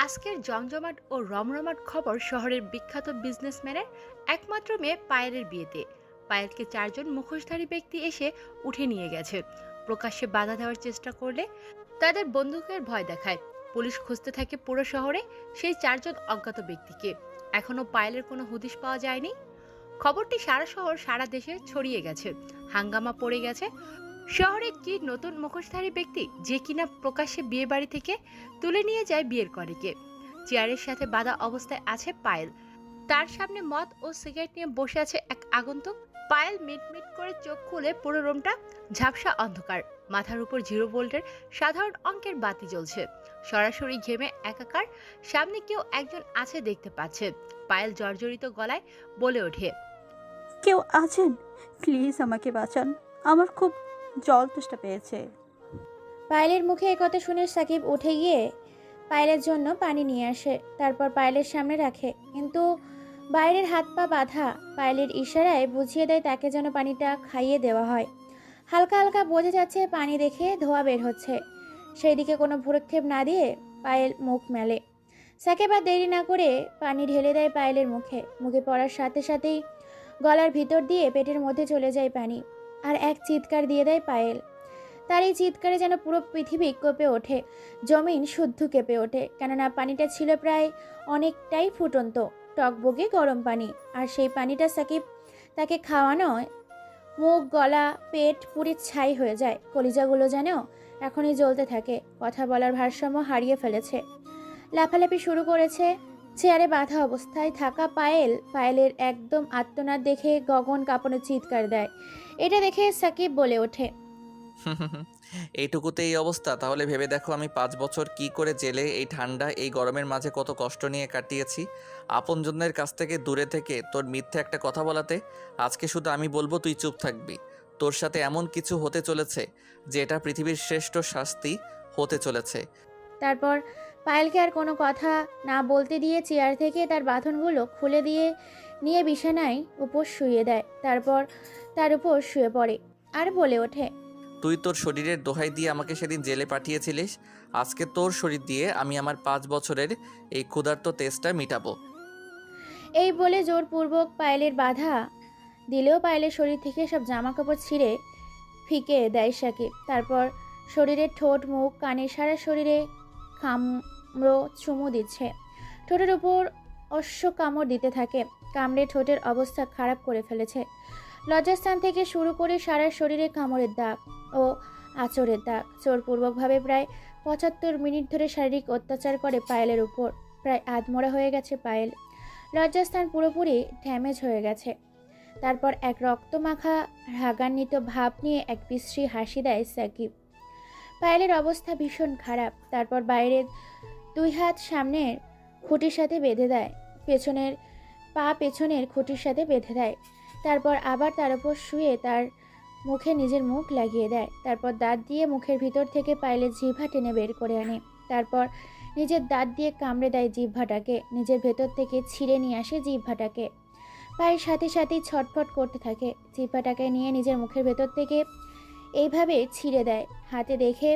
আজকের জমজমাট ও রমরমাট খবর শহরের বিখ্যাত বিজনেসম্যানের একমাত্র মেয়ে পায়েলের বিয়েতে। পায়েলকে 4 জন মুখোশধারী ব্যক্তি এসে উঠে নিয়ে গেছে। প্রকাশ্যে বাধা দেওয়ার চেষ্টা করলে তাদের বন্দুকের ভয় দেখায়। পুলিশ খুঁজতে থাকে পুরো শহরে সেই 4 জন অজ্ঞাত ব্যক্তিকে। এখনো পায়েলের কোনো হদিশ পাওয়া যায়নি। খবরটি সারা শহর, সারা দেশে ছড়িয়ে গেছে। হাঙ্গামা পড়ে গেছে। শহরে কি নতুন মুখোশধারী ব্যক্তি যে কিনা প্রকাশ্যে বিয়ে বাড়ি থেকে তুলে নিয়ে যায় বিয়ের কনেকে। চেয়ারের সাথে বাঁধা অবস্থায় আছে পায়েল। তার সামনে মদ ও সিগারেট নিয়ে বসে আছে এক আগন্তুক। পায়েল মিটমিট করে চোখ খুলে পুরো রুমটা ঝাপসা অন্ধকার। মাথার উপর 0 ভোল্টের সাধারণ অঙ্কের বাতি জ্বলছে। সরাসরি ঘেমে একাকার। সামনে কেউ একজন আছে দেখতে পাচ্ছে। পায়েল জর্জরিত গলায় বলে ওঠে, কেউ আছেন? প্লিজ আমাকে বাঁচান, আমার খুব জল তেষ্টা পেয়েছে। পায়েলের মুখে একথা শুনে সাকিব উঠে গিয়ে পায়েলের জন্য পানি নিয়ে আসে। তারপর পায়েলের সামনে রাখে, কিন্তু বাইরের হাত পা বাঁধা। পায়েলের ইশারায় বুঝিয়ে দেয় তাকে যেন পানিটা খাইয়ে দেওয়া হয়। হালকা হালকা বোঝা যাচ্ছে পানি দেখে ধোয়া বের হচ্ছে। সেই দিকে কোনো ভ্রুক্ষেপ না দিয়ে পায়েল মুখ মেলে। সাকিব আর দেরি না করে পানি ঢেলে দেয় পায়েলের মুখে। মুখে পড়ার সাথে সাথেই গলার ভিতর দিয়ে পেটের মধ্যে চলে যায় পানি। আর এক চিৎকার দিয়ে দেয় পায়েল। তার এই চিৎকারে যেন পুরো পৃথিবী কেঁপে ওঠে, জমিন শুদ্ধ কেঁপে ওঠে। কেননা পানিটা ছিল প্রায় অনেকটাই ফুটন্ত, টকবগে গরম পানি। আর সেই পানিটা সাকিব তাকে খাওয়ানোয় মুখ, গলা, পেট পুরি ছাই হয়ে যায়। কলিজাগুলো যেন এখনই জ্বলতে থাকে। কথা বলার ভারসাম্য হারিয়ে ফেলেছে। লাফালাফি শুরু করেছে। চেয়ারে বাঁধা অবস্থায় থাকা পায়েলের একদম আত্মনাদ দেখে গগন কাঁপানো চিৎকার দেয়। এটা দেখে সাকিব বলে ওঠে, এইটুকুতে এই অবস্থা? তাহলে ভেবে দেখো আমি 5 বছর কি করে জেলে এই ঠান্ডা এই গরমের মাঝে কত কষ্ট নিয়ে কাটিয়েছি। আপনজনদের কাছ থেকে দূরে থেকে তোর মিথ্যে একটা কথা বলাতে আজকে শুধু আমি বলবো তুই চুপ থাকবি। তোর সাথে এমন কিছু হতে চলেছে যে এটা পৃথিবীর শ্রেষ্ঠ শাস্তি হতে চলেছে। তারপর পায়েলকে আর কোনো কথা না বলতে দিয়ে চেয়ার থেকে তার বাঁধনগুলো খুলে দিয়ে নিয়ে বিছানায় উপর শুয়ে দেয়। তারপর তার উপর শুয়ে পড়ে আর বলে ওঠে, তুই তোর শরীরের দোহাই দিয়ে আমাকে সেদিন জেলে পাঠিয়েছিলিস। আজকে তোর শরীর দিয়ে আমি আমার 5 বছরের এই ক্ষুধার্ত তেষ্টা মিটাবো। এই বলে জোরপূর্বক পায়েলের বাধা দিলেও পায়েলের শরীর থেকে সব জামা কাপড় ছিঁড়ে ফিকে দেয় সাকিব। তারপর শরীরের ঠোঁট, মুখ, কানে, সারা শরীরে কামড়ো চুমু দিচ্ছে। ঠোঁটের উপর অশ্ব কামড় দিতে থাকে। কামড়ে ঠোঁটের অবস্থা খারাপ করে ফেলেছে। লজ্জাস্থান থেকে শুরু করে সারা শরীরে কামড়ের দাগ ও আঁচড়ের দাগ। জোরপূর্বকভাবে প্রায় 75 মিনিট ধরে শারীরিক অত্যাচার করে পায়েলের উপর। প্রায় আধমরা হয়ে গেছে পায়েল। লজ্জাস্থান পুরোপুরি ড্যামেজ হয়ে গেছে। তারপর এক রক্তমাখা রাগান্বিত ভাব নিয়ে এক বিশ্রী হাসি দেয় সাকিব। পায়েলের অবস্থা ভীষণ খারাপ। তারপর বাইরের দুই হাত সামনের খুঁটির সাথে বেঁধে দেয়, পেছনের খুঁটির সাথে বেঁধে দেয়। তারপর আবার তার উপর শুয়ে তার মুখে নিজের মুখ লাগিয়ে দেয়। তারপর দাঁত দিয়ে মুখের ভিতর থেকে পায়েলের জিহ্বা টেনে বের করে আনে। তারপর নিজের দাঁত দিয়ে কামড়ে দেয় জিহ্বাটাকে, নিজের ভেতর থেকে ছিঁড়ে নিয়ে আসে জিহ্বাটাকে। পায়ের সাথে সাথেই ছটফট করতে থাকে। জিহ্বাটাকে নিয়ে নিজের মুখের ভেতর থেকে এইভাবে ছিঁড়ে দেয়। হাতে দেখে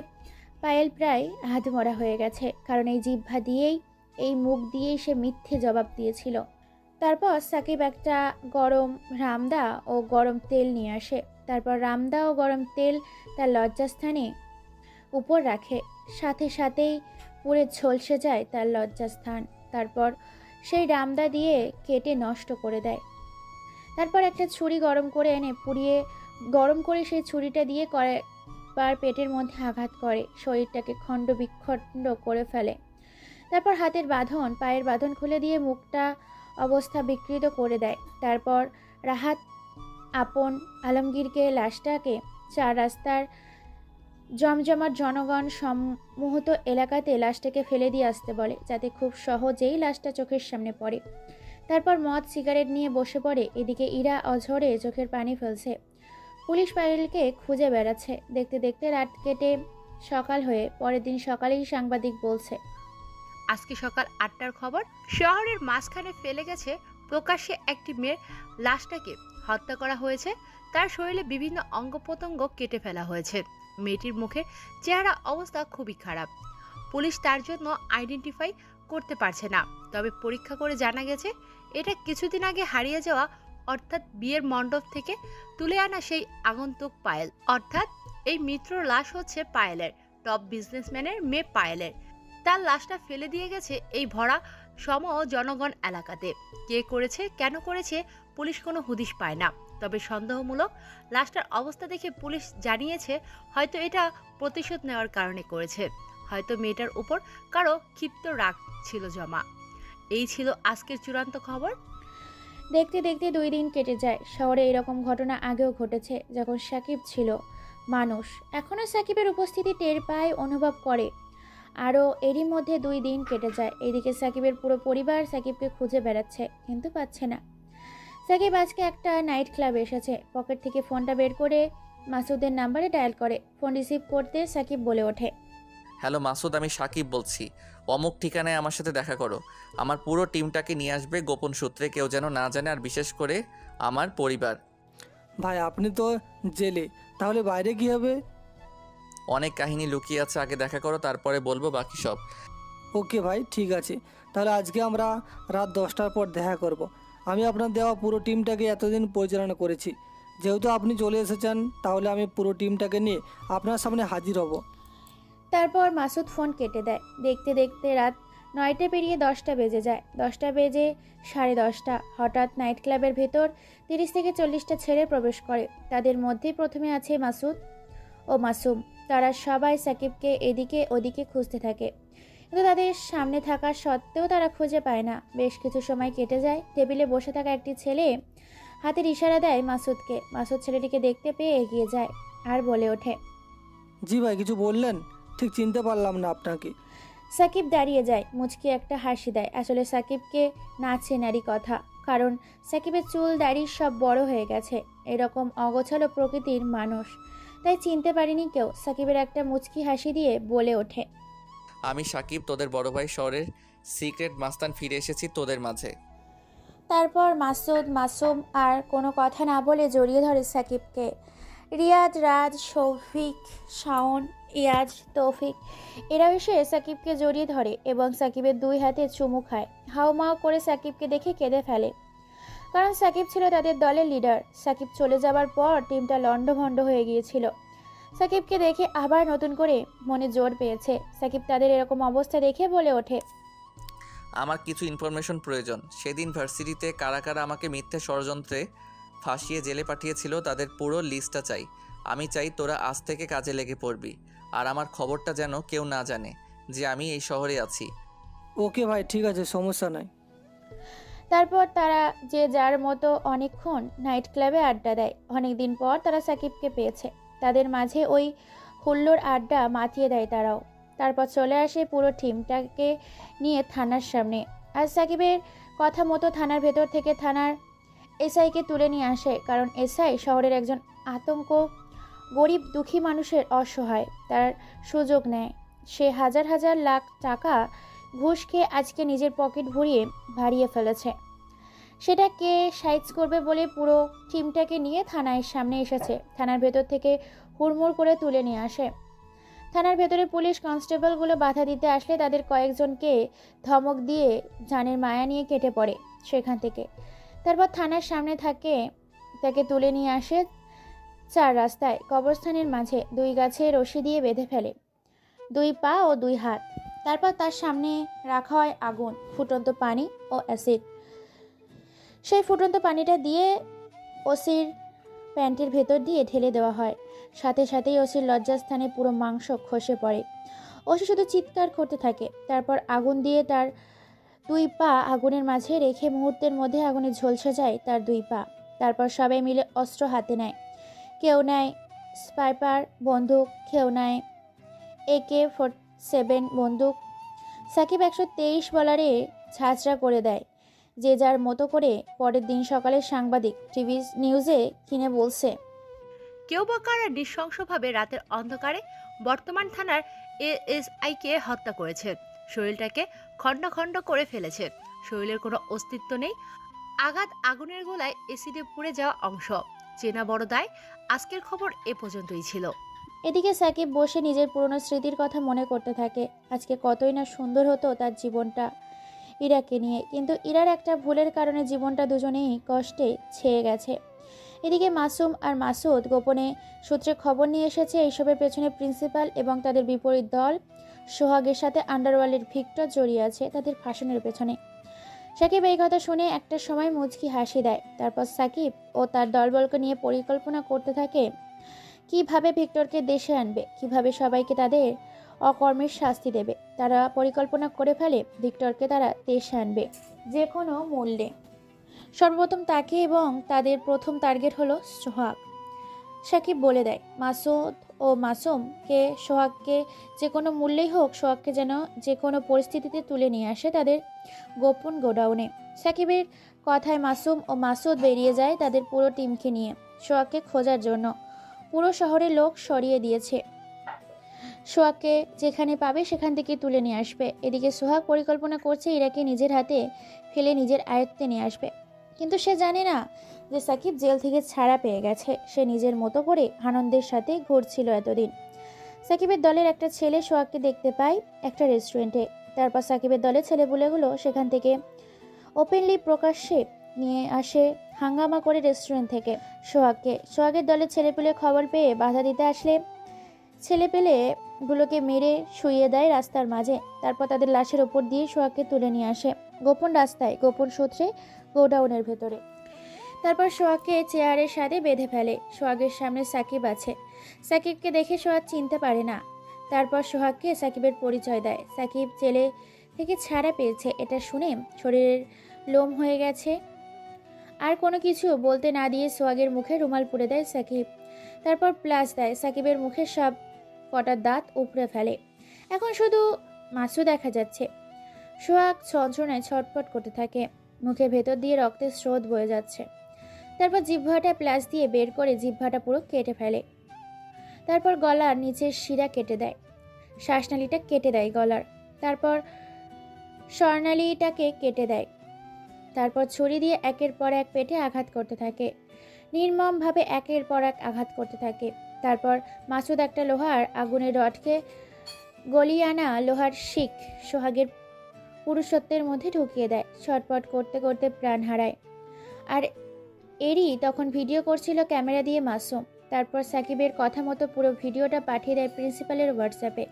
পায়েল প্রায় হাতমরা হয়ে গেছে, কারণ এই জিহ্বা দিয়েই, এই মুখ দিয়েই সে মিথ্যে জবাব দিয়েছিল। তারপর সাকিব একটা গরম রামদা ও গরম তেল নিয়ে আসে। তারপর রামদা ও গরম তেল তার লজ্জাস্থানে উপর রাখে। সাথে সাথেই পুড়ে ঝলসে যায় তার লজ্জাস্থান। তারপর সেই রামদা দিয়ে কেটে নষ্ট করে দেয়। তারপর একটা ছুরি গরম করে এনে গরম করে সেই ছুরিটা দিয়ে কয়েকবার পেটের মধ্যে আঘাত করে, শরীরটাকে খণ্ড বিখণ্ড করে ফেলে। তারপর হাতের বাঁধন, পায়ের বাঁধন খুলে দিয়ে মুখটা অবস্থা বিকৃত করে দেয়। তারপর রাহাত আপন আলমগীরকে লাশটাকে চার রাস্তার জমজমাট জনগণ সম্মুহূর্ত এলাকাতে লাশটাকে ফেলে দিয়ে আসতে বলে, যাতে খুব সহজেই লাশটা চোখের সামনে পড়ে। তারপর মদ সিগারেট নিয়ে বসে পড়ে। এদিকে ইরা অঝরে চোখের পানি ফেলছে। পুলিশ পায়েলকে খুঁজে বেড়াচ্ছে। দেখতে দেখতে রাত কেটে সকাল হয়ে পরের দিন সকালেই সাংবাদিক বলছে, আজকে সকাল 8টার খবর, শহরের মাঝখানে ফেলে গেছে প্রকাশ্যে একটি মেয়ের লাশটাকে হত্যা করা হয়েছে। তার শরীরে বিভিন্ন অঙ্গ প্রত্যঙ্গ কেটে ফেলা হয়েছে। মেয়েটির মুখের চেহারা অবস্থা খুবই খারাপ। পুলিশ তার জন্য আইডেন্টিফাই করতে পারছে না। তবে পরীক্ষা করে জানা গেছে এটা কিছুদিন আগে হারিয়ে যাওয়া, অর্থাৎ বিয়ের মণ্ডপ থেকে তুলে আনা সেই আগন্তুক পায়েল। অর্থাৎ এই মিত্র লাশ হচ্ছে পায়েলের, টপ বিজনেসম্যানের মেয়ে পায়েলের। তার লাশটা ফেলে দিয়ে গেছে এই ভরা সম জনগণ এলাকাতে। কে করেছে, কেন করেছে, পুলিশ কোনো হুদিশ পায় না। তবে সন্দেহমূলক লাশটার অবস্থা দেখে পুলিশ জানিয়েছে হয়তো এটা প্রতিশোধ নেওয়ার কারণে করেছে, হয়তো মেয়েটার উপর কারো ক্ষিপ্ত রাগ ছিল জমা। এই ছিল আজকের চূড়ান্ত খবর। দেখতে দেখতে 2 দিন কেটে যায়। শহরে এরকম ঘটনা আগেও ঘটেছে, যখন সাকিব ছিল মানুষ। এখনও সাকিবের উপস্থিতি টের পায়, অনুভব করে। আরও এরই মধ্যে 2 দিন কেটে যায়। এদিকে সাকিবের পুরো পরিবার সাকিবকে খুঁজে বেড়াচ্ছে, কিন্তু পাচ্ছে না। সাকিব আজকে একটা নাইট ক্লাবে এসেছে। পকেট থেকে ফোনটা বের করে মাসুদের নাম্বারে ডায়াল করে। ফোন রিসিভ করতে সাকিব বলে ওঠে, হ্যালো মাসুদ, আমি সাকিব বলছি। অমুক ঠিকানায় আমার সাথে দেখা করো। আমার পুরো টিমটাকে নিয়ে আসবে, গোপন সূত্রে, কেউ যেন না জানে, আর বিশেষ করে আমার পরিবার। ভাই আপনি তো জেলে, তাহলে বাইরে কি হবে? অনেক কাহিনী লুকিয়ে আছে, আগে দেখা করো, তারপরে বলবো বাকি সব। ওকে ভাই, ঠিক আছে। তাহলে আজকে আমরা রাত 10টার পর দেখা করব। আমি আপনার দেওয়া পুরো টিমটাকে এতদিন পরিচালনা করেছি। যেহেতু আপনি চলে এসেছেন, তাহলে আমি পুরো টিমটাকে নিয়ে আপনার সামনে হাজির হব। তারপর মাসুদ ফোন কেটে দেয়। দেখতে দেখতে রাত 9টা পেরিয়ে 10টা বেজে যায়। 10টা বেজে 10:30। হঠাৎ নাইট ক্লাবের ভেতর 30 থেকে 40টা ছেলে প্রবেশ করে। তাদের মধ্যে প্রথমে আছে মাসুদ ও মাসুম। তারা সবাই সাকিবকে এদিকে ওদিকে খুঁজতে থাকে, কিন্তু তাদের সামনে থাকা সত্ত্বেও তারা খুঁজে পায় না। বেশ কিছু সময় কেটে যায়। টেবিলে বসে থাকা একটি ছেলে হাতের ইশারা দেয় মাসুদকে। মাসুদ ছেলেটিকে দেখতে পেয়ে এগিয়ে যায় আর বলে ওঠে, জি ভাই, কিছু বললেন? ঠিক চিনতে পারলাম না আপনাকে। সাকিব দাঁড়িয়ে যায়, মুচকি একটা হাসি দেয়। আসলে সাকিবকে না চেনারই কথা, কারণ সাকিবের চুল দাড়ি সব বড় হয়ে গেছে। এরকম অগোছালো প্রকৃতির মানুষ, তাই চিনতে পারিনি কেউ। সাকিবের একটা মুচকি হাসি দিয়ে বলে ওঠে, আমি সাকিব, তোদের বড় ভাই। শহরের সিক্রেট মাস্তান, ফিরে এসেছি তোদের মাঝে। তারপর মাসুদ, মাসুম আর কোনো কথা না বলে জড়িয়ে ধরে সাকিবকে। রিয়াদ, রাজ, শৌফিক, শাওন, ইয়াজ, তৌফিক এরাও এসে সাকিবকে জড়িয়ে ধরে এবং সাকিবের 2 হাতে চুমু খায়। হাউমাউ করে সাকিবকে দেখে কেঁদে ফেলে, কারণ সাকিব ছিল তাদের দলের লিডার। সাকিব চলে যাবার পর টিমটা লণ্ডভণ্ড হয়ে গিয়েছিল। সাকিবকে দেখে আবার নতুন করে মনে জোর পেয়েছে। সাকিব তাদের এরকম অবস্থা দেখে বলে ওঠে, আমার কিছু ইনফরমেশন প্রয়োজন। সেদিন ভার্সিটিতে কারা কারা আমাকে মিথ্যে ষড়যন্ত্রে ফাঁসিয়ে জেলে পাঠিয়েছিল, তাদের পুরো লিস্টটা চাই। আমি চাই তোরা আজ থেকে কাজে লেগে পড়বি, আর আমার খবরটা যেন কেউ না জানে যে আমি এই শহরে আছি। ওকে ভাই, ঠিক আছে, সমস্যা নাই। তারপর তারা যে যার মতো অনেকক্ষণ নাইট ক্লাবে আড্ডা দেয়। অনেক দিন পর তারা সাকিবকে পেয়েছে। তাদের মাঝে ওই হুল্লোড় আড্ডা মাতিয়ে দেয় তারাও। তারপর চলে আসে পুরো টিমটাকে নিয়ে থানার সামনে। আর সাকিবের কথা মতো থানার ভেতর থেকে থানার এসআইকে তুলে নিয়ে আসে, কারণ এসআই শহরের একজন আতঙ্ক, গরিব দুঃখী মানুষের অসহায়, তার সুযোগ নেয়। সে হাজার হাজার লাখ টাকা ঘুষ খেয়ে আজকে নিজের পকেট ভরিয়ে ভারিয়ে ফেলেছে। সেটা কে সাইজ করবে বলে পুরো টিমটাকে নিয়ে থানার সামনে এসেছে। থানার ভেতর থেকে হুড়মুড় করে তুলে নিয়ে আসে। থানার ভেতরে পুলিশ কনস্টেবলগুলো বাধা দিতে আসলে তাদের কয়েকজনকে ধমক দিয়ে জানের মায়া নিয়ে কেটে পড়ে সেখান থেকে। তারপর থানার সামনে তাকে তুলে নিয়ে আসে 4 রাস্তায় কবরস্থানের মাঝে 2 গাছে রশি দিয়ে বেঁধে ফেলে 2 পা ও 2 হাত। তারপর তার সামনে রাখা হয় আগুন, ফুটন্ত পানি ও অ্যাসিড। সেই ফুটন্ত পানিটা দিয়ে ওসির প্যান্টের ভেতর দিয়ে ঢেলে দেওয়া হয়। সাথে সাথেই ওসির লজ্জাস্থানে পুরো মাংস খসে পড়ে। ওসি শুধু চিৎকার করতে থাকে। তারপর আগুন দিয়ে তার 2 পা আগুনের মাঝে রেখে মুহূর্তের মধ্যে আগুনে ঝলসে যায় তার 2 পা। তারপর সবাই মিলে অস্ত্র হাতে নেয়। কেউ নেয় স্নাইপার বন্দুক, কেউ নেয় AK-47 বন্দুক। সাকিব 123 বলারে ঝাঁঝরা করে দেয় যে যার মতো করে। পরের দিন সকালে সাংবাদিক টিভি নিউজে কিনে বলছে, কেউ বা কারা নৃশংসভাবে রাতের অন্ধকারে বর্তমান থানার এএসআইকে হত্যা করেছে। শরীরটাকে খণ্ড খণ্ড করে ফেলেছে। শরীরের কোনো অস্তিত্ব নেই। আঘাত আগুনের গোলায় এসিডে পুড়ে যাওয়া অংশ। চেনা বড় দায়। আজকের খবর এ পর্যন্তই ছিল। এদিকে সাকিব বসে নিজের পুরনো স্মৃতির কথা মনে করতে থাকে। আজকে কতই না সুন্দর হতো তার জীবনটা ইরাকে নিয়ে, কিন্তু ইরার একটা ভুলের কারণে জীবনটা দুজনেই কষ্টে ছেয়ে গেছে। এদিকে মাসুম আর মাসুদ গোপনে সূত্রে খবর নিয়ে এসেছে এইসবের পেছনে প্রিন্সিপাল এবং তাদের বিপরীত দল সোহাগের সাথে আন্ডারওয়ার্ল্ডের ভিক্টর জড়িয়ে আছে তাদের ফাঁসানোর পেছনে। সাকিব এই কথা শুনে একটা সময় মুচকি হাসি দেয়। তারপর সাকিব ও তার দলবলকে নিয়ে পরিকল্পনা করতে থাকে কিভাবে ভিক্টরকে দেশে আনবে, কিভাবে সবাইকে তাদের অকর্মের শাস্তি দেবে। তারা পরিকল্পনা করে ফেলে ভিক্টরকে তারা দেশে আনবে যে কোনো মূল্যে। সর্বপ্রথম তাকে, এবং তাদের প্রথম টার্গেট হলো সোহাগ। সাকিব বলে দেয় মাসুদ ও মাসুমকে সোহাগকে যে কোনো মূল্যেই হোক সোহাগকে যেন যে কোনো পরিস্থিতিতে তুলে নিয়ে আসে তাদের গোপন গোডাউনে। সাকিবের কথায় মাসুম ও মাসুদ বেরিয়ে যায় তাদের পুরো টিমকে নিয়ে সোহাগকে খোঁজার জন্য। পুরো শহরের লোক সরিয়ে দিয়েছে। সোহাগকে যেখানে পাবে সেখান থেকে তুলে নিয়ে আসবে। এদিকে সোহাগ পরিকল্পনা করছে ইরাকে নিজের হাতে ফেলে নিজের আয়ত্তে নিয়ে আসবে, কিন্তু সে জানে না যে সাকিব জেল থেকে ছাড়া পেয়ে গেছে। সে নিজের মতো করে আনন্দের সাথে ঘুরছিল এতদিন। সাকিবের দলের একটা ছেলে সোহাগকে দেখতে পায় একটা রেস্টুরেন্টে। তারপর সাকিবের দলের ছেলেপুলেগুলো সেখান থেকে ওপেনলি প্রকাশ্যে নিয়ে আসে হাঙ্গামা করে রেস্টুরেন্ট থেকে সোহাগকে। সোহাগের দলের ছেলেপুলে খবর পেয়ে বাধা দিতে আসলে ছেলেপেলেগুলোকে মেরে শুইয়ে দেয় রাস্তার মাঝে। তারপর তাদের লাশের ওপর দিয়ে সোহাগকে তুলে নিয়ে আসে গোপন রাস্তায়, গোপন সূত্রে গোডাউনের ভেতরে। তারপর সোহাগকে চেয়ারের সাথে বেঁধে ফেলে। সোহাগের সামনে সাকিব আছে। সাকিবকে দেখে সোহাগ চিনতে পারে না। তারপর সোহাগকে সাকিবের পরিচয় দেয়। সাকিব জেলে থেকে ছাড়া পেয়েছে এটা শুনে শরীরের লোম হয়ে গেছে। আর কোনো কিছু বলতে না দিয়ে সোহাগের মুখে রুমাল পুড়ে দেয় সাকিব। তারপর প্লাস দেয়। সাকিবের মুখে সব কটা দাঁত উপড়ে ফেলে। এখন শুধু মাছু দেখা যাচ্ছে। সোহাগ যন্ত্রণায় ছটফট করতে থাকে। মুখের ভেতর দিয়ে রক্তের স্রোত বয়ে যাচ্ছে। তারপর জিহ্বাটা প্লাস দিয়ে বের করে জিহ্বাটা পুরো কেটে ফেলে। তারপর গলার নিচের শিরা কেটে দেয়, শ্বাসনালীটা কেটে দেয় গলার। তারপর স্বর্ণালীটাকে কেটে দেয়। তারপর ছুরি দিয়ে একের পর এক পেটে আঘাত করতে থাকে, নির্মমভাবে একের পর এক আঘাত করতে থাকে। তারপর মাসুদ একটা লোহার আগুনের রডকে গলিয়ে আনা লোহার শিক সোহাগের পুরুষত্বের মধ্যে ঢুকিয়ে দেয়। ছটপট করতে করতে প্রাণ হারায়। আর এরই তখন ভিডিও করছিল ক্যামেরা দিয়ে মাসুম। তারপর সাকিবের কথা মতো পুরো ভিডিওটা পাঠিয়ে দেয় প্রিন্সিপালের হোয়াটসঅ্যাপে,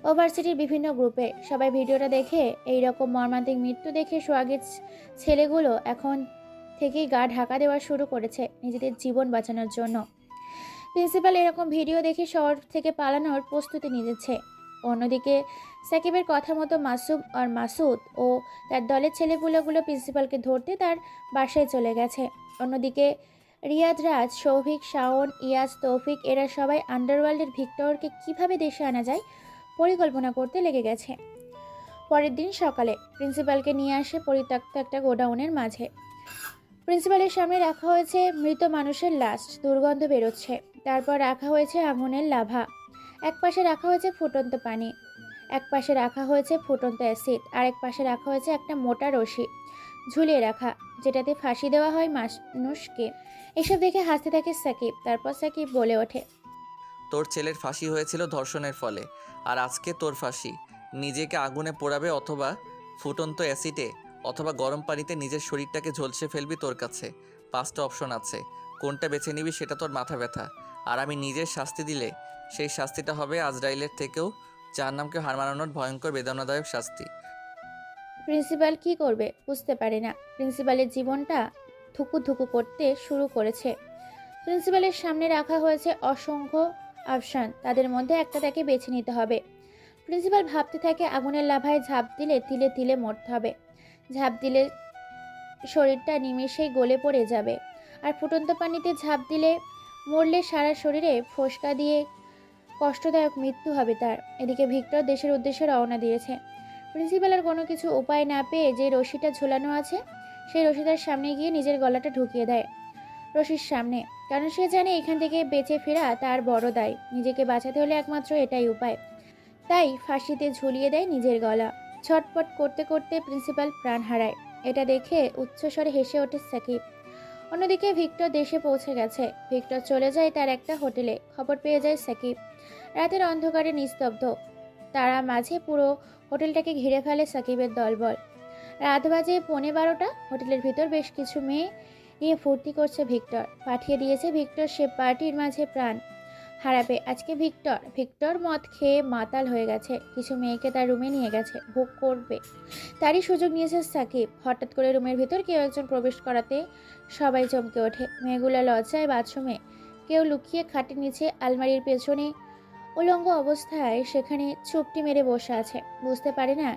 ওভার্সিটির বিভিন্ন গ্রুপে। সবাই ভিডিওটা দেখে এই রকম মর্মান্তিক মৃত্যু দেখে সোহাগের ছেলেগুলো এখন থেকেই গা ঢাকা দেওয়া শুরু করেছে নিজেদের জীবন বাঁচানোর জন্য। প্রিন্সিপাল এরকম ভিডিও দেখে শহর থেকে পালানোর প্রস্তুতি নিয়েছে। অন্যদিকে সাকিবের কথা মতো মাসুম আর মাসুদ ও তার দলের ছেলেপুলেগুলো প্রিন্সিপালকে ধরতে তার বাসায় চলে গেছে। অন্যদিকে রিয়াদ, রাজ, সৌভিক, শাওন, ইয়াজ, তৌফিক এরা সবাই আন্ডারওয়ার্ল্ডের ভিক্টরকে কিভাবে দেশে আনা যায় পরিকল্পনা করতে লেগে গেছে। পরের দিন সকালে প্রিন্সিপালকে নিয়ে আসে পরিত্যক্ত একটা গোডাউনের মাঝে। প্রিন্সিপালের সামনে রাখা হয়েছে মৃত মানুষের লাশ, দুর্গন্ধ বেরোচ্ছে। তারপর রাখা হয়েছে আগুনের লাভা, এক পাশে রাখা হয়েছে ফুটন্ত পানি, এক পাশে রাখা হয়েছে ফুটন্ত অ্যাসিড, আর এক পাশে রাখা হয়েছে একটা মোটা রশি ঝুলিয়ে রাখা, যেটাতে ফাঁসি দেওয়া হয় মানুষকে। এসব দেখে হাসতে থাকে সাকিব। তারপর সাকিব বলে ওঠে, তোর ছেলের ফাঁসি হয়েছিল ধর্ষণের ফলে, আর আজকে তোর ফাঁসি। নিজেকে আগুনে পোড়াবে, অথবা ফুটন্ত অ্যাসিডে, অথবা গরম পানিতে নিজের শরীরটাকে ঝলসে ফেলবি। তোর কাছে 5টা অপশন আছে, কোনটা বেছে নিবি সেটা তোর মাথা ব্যথা। আর আমি নিজের শাস্তি দিলে সেই শাস্তিটা হবে আজরাইলের থেকেও জাহান্নামকে হার মানানোর ভয়ঙ্কর বেদনাদায়ক শাস্তি। প্রিন্সিপাল কি করবে বুঝতে পারে না। প্রিন্সিপালের জীবনটা ধুকু ধুকু করতে শুরু করেছে। প্রিন্সিপালের সামনে রাখা হয়েছে অসংখ্য অপশান, তাদের মধ্যে একটা তাকে বেছে নিতে হবে। প্রিন্সিপাল ভাবতে থাকে আগুনের লাভায় ঝাঁপ দিলে তিলে তিলে মরতে হবে, ঝাঁপ দিলে শরীরটা নিমেষেই গলে পড়ে যাবে, আর ফুটন্ত পানিতে ঝাঁপ দিলে মরলে সারা শরীরে ফোসকা দিয়ে কষ্টদায়ক মৃত্যু হবে তার। এদিকে ভিক্টর দেশের উদ্দেশ্যে রওনা দিয়েছে। প্রিন্সিপালের কোনো কিছু উপায় না পেয়ে যে রশিটা ঝোলানো আছে সেই রশিটার সামনে গিয়ে নিজের গলাটা ঢুকিয়ে দেয় রশির সামনে, কারণ সে জানে এখান থেকে বেঁচে ফেরা তার বড় দায়। নিজেকে বাঁচাতে হলে একমাত্র এটাই উপায়, তাই ফাঁসিতে ঝুলিয়ে দেয় নিজের গলা। ছটপট করতে করতে প্রিন্সিপাল প্রাণ হারায়। এটা দেখে উচ্চস্বরে হেসে ওঠে সাকিব। অন্যদিকে ভিক্টর দেশে পৌঁছে গেছে। ভিক্টর চলে যায় তার একটা হোটেলে। খবর পেয়ে যায় সাকিব। রাতের অন্ধকারে নিস্তব্ধ তারা মাঝে পুরো হোটেলটাকে ঘিরে ফেলে সাকিবের দলবল। রাত বাজে 11:15। হোটেলের ভিতর বেশ কিছু মেয়ে নিয়ে ফুর্তি করছে ভিক্টর। পাঠিয়ে দিয়েছে ভিক্টর সে পার্টির মাঝে প্রাণ হারাবে আজকে। ভিক্টর মদ খেয়ে মাতাল হয়ে গেছে। কিছু মেয়েকে তার রুমে নিয়ে গেছে, ভোগ করবে। তারই সুযোগ নিয়েছে সাকিব। হঠাৎ করে রুমের ভিতর কেউ একজন প্রবেশ করাতে সবাই চমকে ওঠে। মেয়েগুলো লজ্জায় বাথরুমে, কেউ লুকিয়ে খাটের নিচে, আলমারির পেছনে উলঙ্গ অবস্থায় সেখানে চুপটি মেরে বসে আছে। বুঝতে পারে না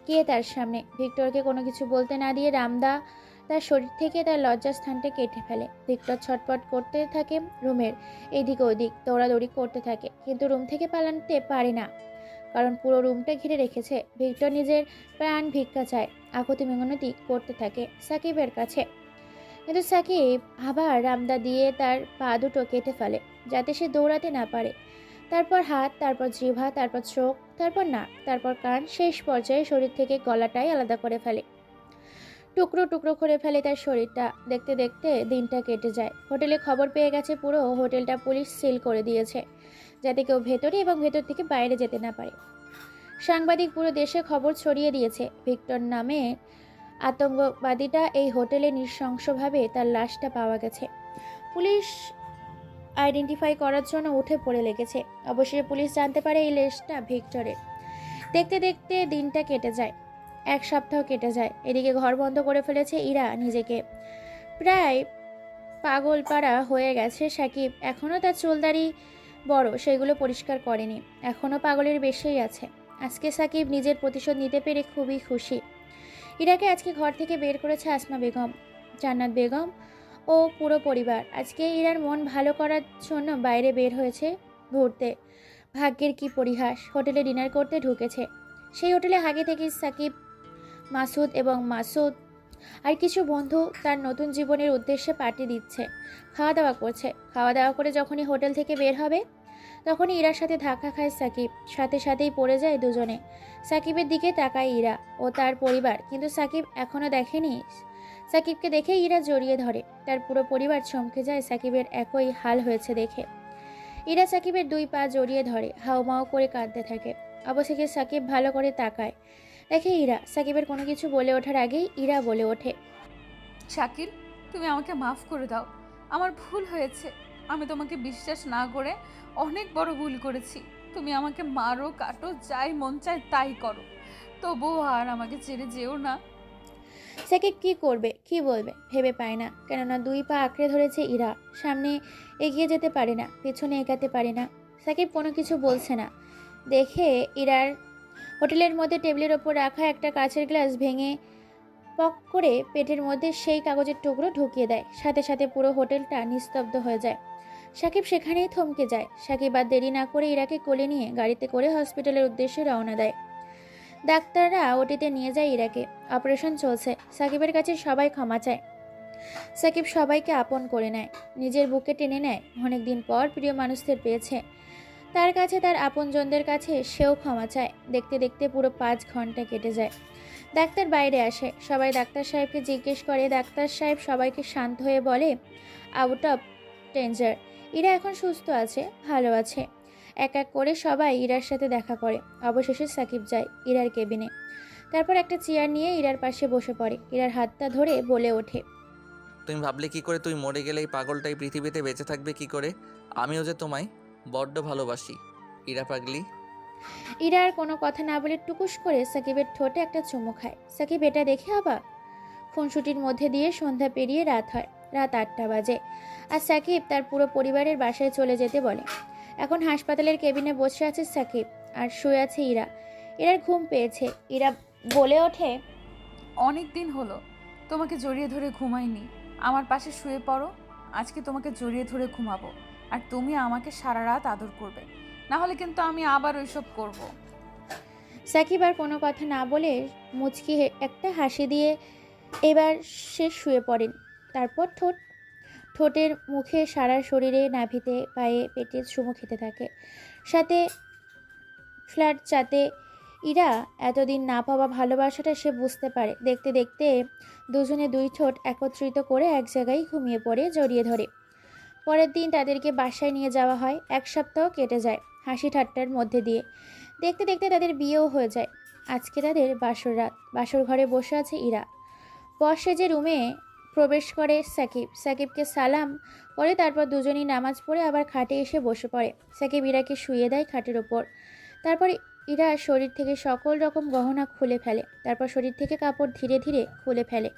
কে তার সামনে। ভিক্টরকে কোনো কিছু বলতে না দিয়ে রামদা তার শরীর থেকে তার লজ্জাস্থানটা কেটে ফেলে। ভিক্টর ছটপট করতে থাকে, রুমের এদিক ওদিক দৌড়াদৌড়ি করতে থাকে, কিন্তু রুম থেকে পালাতে পারে না, কারণ পুরো রুমটা ঘিরে রেখেছে। ভিক্টর নিজের প্রাণ ভিক্ষা চায়, আকুতি মিনতি করতে থাকে সাকিবের কাছে, কিন্তু সাকিব আবার রামদা দিয়ে তার পা দুটো কেটে ফেলে যাতে সে দৌড়াতে না পারে। তারপর হাত, তারপর জিহ্বা, তারপর চোখ, তারপর নাক, তারপর কান, শেষ পর্যায়ে শরীর থেকে গলাটাই আলাদা করে ফেলে। টুকরো টুকরো করে ফেলে তার শরীরটা। দেখতে দেখতে দিনটা কেটে যায়। হোটেলে খবর পেয়ে গেছে, পুরো হোটেলটা পুলিশ সিল করে দিয়েছে যাতে কেউ ভেতরে এবং ভেতর থেকে বাইরে যেতে না পারে। সাংবাদিক পুরো দেশে খবর ছড়িয়ে দিয়েছে ভিক্টর নামে আতঙ্কবাদীটা এই হোটেলে নৃশংসভাবে তার লাশটা পাওয়া গেছে। পুলিশ আইডেন্টিফাই করার জন্য উঠে পড়ে লেগেছে। অবশেষে পুলিশ জানতে পারে এই লাশটা ভিক্টরের। দেখতে দেখতে দিনটা কেটে যায়, 1 সপ্তাহ কেটে যায়। এদিকে ঘর বন্ধ করে ফেলেছে ইরা নিজেকে। প্রায় পাগলপাড়া হয়ে গেছে সাকিব। এখনও তার চুলদাড়ি বড়, সেগুলো পরিষ্কার করেনি, এখনও পাগলের বেশেই আছে। আজকে সাকিব নিজের প্রতিশোধ নিতে পেরে খুবই খুশি। ইরাকে আজকে ঘর থেকে বের করেছে আসমা বেগম, জান্নাত বেগম ও পুরো পরিবার। আজকে ইরার মন ভালো করার জন্য বাইরে বের হয়েছে ঘুরতে। ভাগ্যের কি পরিহাস, হোটেলে ডিনার করতে ঢুকেছে। সেই হোটেলে আগে থেকেই সাকিব, মাসুদ এবং মাসুদ আর কিছু বন্ধু তার নতুন জীবনের উদ্দেশ্যে পার্টি দিচ্ছে, খাওয়া দাওয়া করছে। খাওয়া দাওয়া করে যখনই হোটেল থেকে বের হবে তখনই ইরার সাথে ধাক্কা খায় সাকিব। সাথে সাথেই পড়ে যায় দুজনে। সাকিবের দিকে তাকায় ইরা ও তার পরিবার, কিন্তু সাকিব এখনও দেখেনি। সাকিবকে দেখে ইরা জড়িয়ে ধরে। তার পুরো পরিবার চমকে যায় সাকিবের একই হাল হয়েছে দেখে। ইরা সাকিবের 2 পা জড়িয়ে ধরে, হাউমাউ করে কাঁদতে থাকে। অবশেষে সাকিব ভালো করে তাকায়, দেখে ইরা। সাকিবের কোনো কিছু বলে ওঠার আগেই ইরা বলে ওঠে, শাকিল, তুমি আমাকে মাফ করে দাও, আমার ভুল হয়েছে। আমি তোমাকে বিশ্বাস না করে অনেক বড় ভুল করেছি। তুমি আমাকে মারো, কাটো, যাই মন চায় তাই করো, তবুও আর আমাকে ছেড়ে যেও না। সাকিব কি করবে, কি বলবে ভেবে পায় না, কেননা 2 পা আঁকড়ে ধরেছে ইরা। সামনে এগিয়ে যেতে পারে না, পেছনে এগাতে পারে না। সাকিব কোনো কিছু বলছে না, দেখে ইরার হোটেলের মধ্যে টেবিলের ওপর রাখা একটা কাঁচের গ্লাস ভেঙে পক করে পেটের মধ্যে সেই কাগজের টুকরো ঢুকিয়ে দেয়। সাথে সাথে পুরো হোটেলটা নিস্তব্ধ হয়ে যায়। সাকিব সেখানেই থমকে যায়। সাকিব আর দেরি না করে ইরাকে কোলে নিয়ে গাড়িতে করে হসপিটালের উদ্দেশ্যে রওনা দেয়। ডাক্তাররা ওটিতে নিয়ে যায় ইরাকে। অপারেশন চলছে। সাকিবের কাছে সবাই ক্ষমা চায়। সাকিব সবাইকে আপন করে নেয়, নিজের বুকে টেনে নেয়। অনেকদিন পর প্রিয় মানুষদের পেয়েছে, তার কাছে, তার আপনজনদের কাছে সেও ক্ষমা চায়। দেখতে দেখতে পুরো 5 ঘন্টা কেটে যায়। ডাক্তার বাইরে আসে। সবাই ডাক্তার সাহেবকে জিজ্ঞেস করে। ডাক্তার সাহেব সবাইকে শান্ত হয়ে বলে, আউট অফ ডেঞ্জার, ইরা এখন সুস্থ আছে, ভালো আছে। এক এক করে সবাই ইরার সাথে দেখা করে। অবশেষে সাকিব যায় ইরার কেবিনে। তারপর একটা চেয়ার নিয়ে ইরার পাশে বসে পড়ে। ইরার হাতটা ধরে বলে ওঠে, তুমি ভাবলে কি করে তুই মরে গেলে এই পাগলটাই পৃথিবীতে বেঁচে থাকবে কি করে? আমিও যে তোমায় বড্ড ভালোবাসি ইরা পাগলি। ইরা আর কোনো কথা না বলে টুকুস করে সাকিবের ঠোঁটে একটা চুমু খায়। সাকিব এটা দেখে অবাক। খুনসুটির মধ্যে দিয়ে সন্ধ্যা পেরিয়ে রাত হয়। রাত 8টা বাজে। আর সাকিব তার পুরো পরিবারের বাসায় চলে যেতে বলে। এখন হাসপাতালের কেবিনে বসে আছে সাকিব আর শুয়ে আছে ইরা। ইরার ঘুম পেয়েছে। ইরা বলে ওঠে, অনেক দিন হলো তোমাকে জড়িয়ে ধরে ঘুমাইনি। আমার পাশে শুয়ে পড়ো, আজকে তোমাকে জড়িয়ে ধরে ঘুমাবো আর তুমি আমাকে সারা রাত আদর করবে, না হলে কিন্তু আমি আবার ওইসব করব। সাকিব আর কোনো কথা না বলে মুচকি একটা হাসি দিয়ে এবার সে শুয়ে পড়েন। তারপর ঠোঁটের মুখে সারা শরীরে, নাভিতে, পায়ে, পেটে চুমু খেতে থাকে। সাথে ফ্ল্যাট যাতে ইরা এতদিন না পাওয়া ভালোবাসাটা সে বুঝতে পারে। দেখতে দেখতে দুজনে 2 ঠোঁট একত্রিত করে এক জায়গায় ঘুমিয়ে পড়ে জড়িয়ে ধরে। পরের দিন তাদেরকে বাসায় নিয়ে যাওয়া হয়। 1 সপ্তাহ কেটে যায় হাসি ঠাট্টার মধ্যে দিয়ে। দেখতে দেখতে তাদের বিয়েও হয়ে যায়। আজকে তাদের বাসর রাত। বাসর ঘরে বসে আছে ইরা। বসে যে রুমে প্রবেশ করে সাকিবকে সালাম করে। তারপর দুজনেই নামাজ পড়ে আবার খাটে এসে বসে পড়ে। সাকিব ইরাকে শুইয়ে দেয় খাটের ওপর। তারপর ইরা শরীর থেকে সকল রকম গহনা খুলে ফেলে। তারপর শরীর থেকে কাপড় ধীরে ধীরে খুলে ফেলে।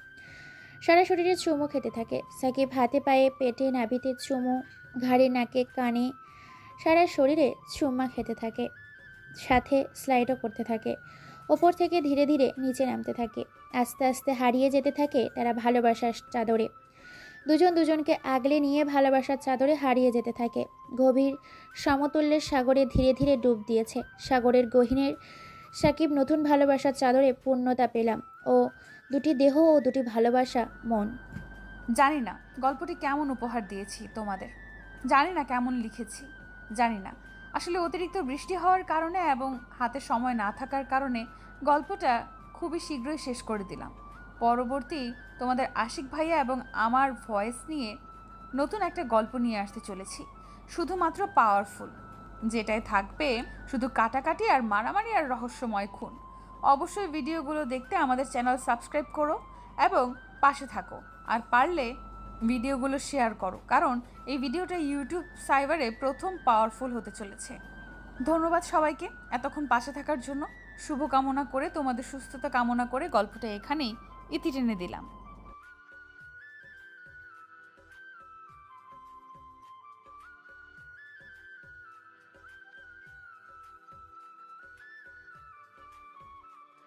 সারা শরীরে চুমু খেতে থাকে। সাকিব হাতে, পায়ে, পেটে, নাভিতে চুমু, ঘাড়ে, নাকে, কানে, সারা শরীরে চুম্মা খেতে থাকে। সাথে স্লাইডও করতে থাকে। ওপর থেকে ধীরে ধীরে নিচে নামতে থাকে। আস্তে আস্তে হারিয়ে যেতে থাকে তারা ভালোবাসার চাদরে। দুজন দুজনকে আগলে নিয়ে ভালোবাসার চাদরে হারিয়ে যেতে থাকে। গভীর সমতুল্যের সাগরে ধীরে ধীরে ডুব দিয়েছে। সাগরের গহীনের সাকিব নতুন ভালোবাসার চাদরে পূর্ণতা পেলাম। ও 2টি দেহ ও 2টি ভালোবাসা মন। জানি না গল্পটি কেমন উপহার দিয়েছি তোমাদের, জানি না কেমন লিখেছি, জানি না। আসলে অতিরিক্ত বৃষ্টি হওয়ার কারণে এবং হাতে সময় না থাকার কারণে গল্পটা খুবই শীঘ্রই শেষ করে দিলাম। পরবর্তী তোমাদের আশিক ভাইয়া এবং আমার ভয়েস নিয়ে নতুন একটা গল্প নিয়ে আসতে চলেছি, শুধুমাত্র পাওয়ারফুল, যেটাই থাকবে শুধু কাটাকাটি আর মারামারি আর রহস্যময় খুন। অবশ্যই ভিডিওগুলো দেখতে আমাদের চ্যানেল সাবস্ক্রাইব করো এবং পাশে থাকো। আর পারলে ভিডিওগুলো শেয়ার করো, কারণ এই ভিডিওটা ইউটিউব সার্ভারে প্রথম পাওয়ারফুল হতে চলেছে। ধন্যবাদ সবাইকে এতক্ষণ পাশে থাকার জন্য। শুভকামনা করে, তোমাদের সুস্থতা কামনা করে গল্পটা এখানেই ইতি টেনে দিলাম।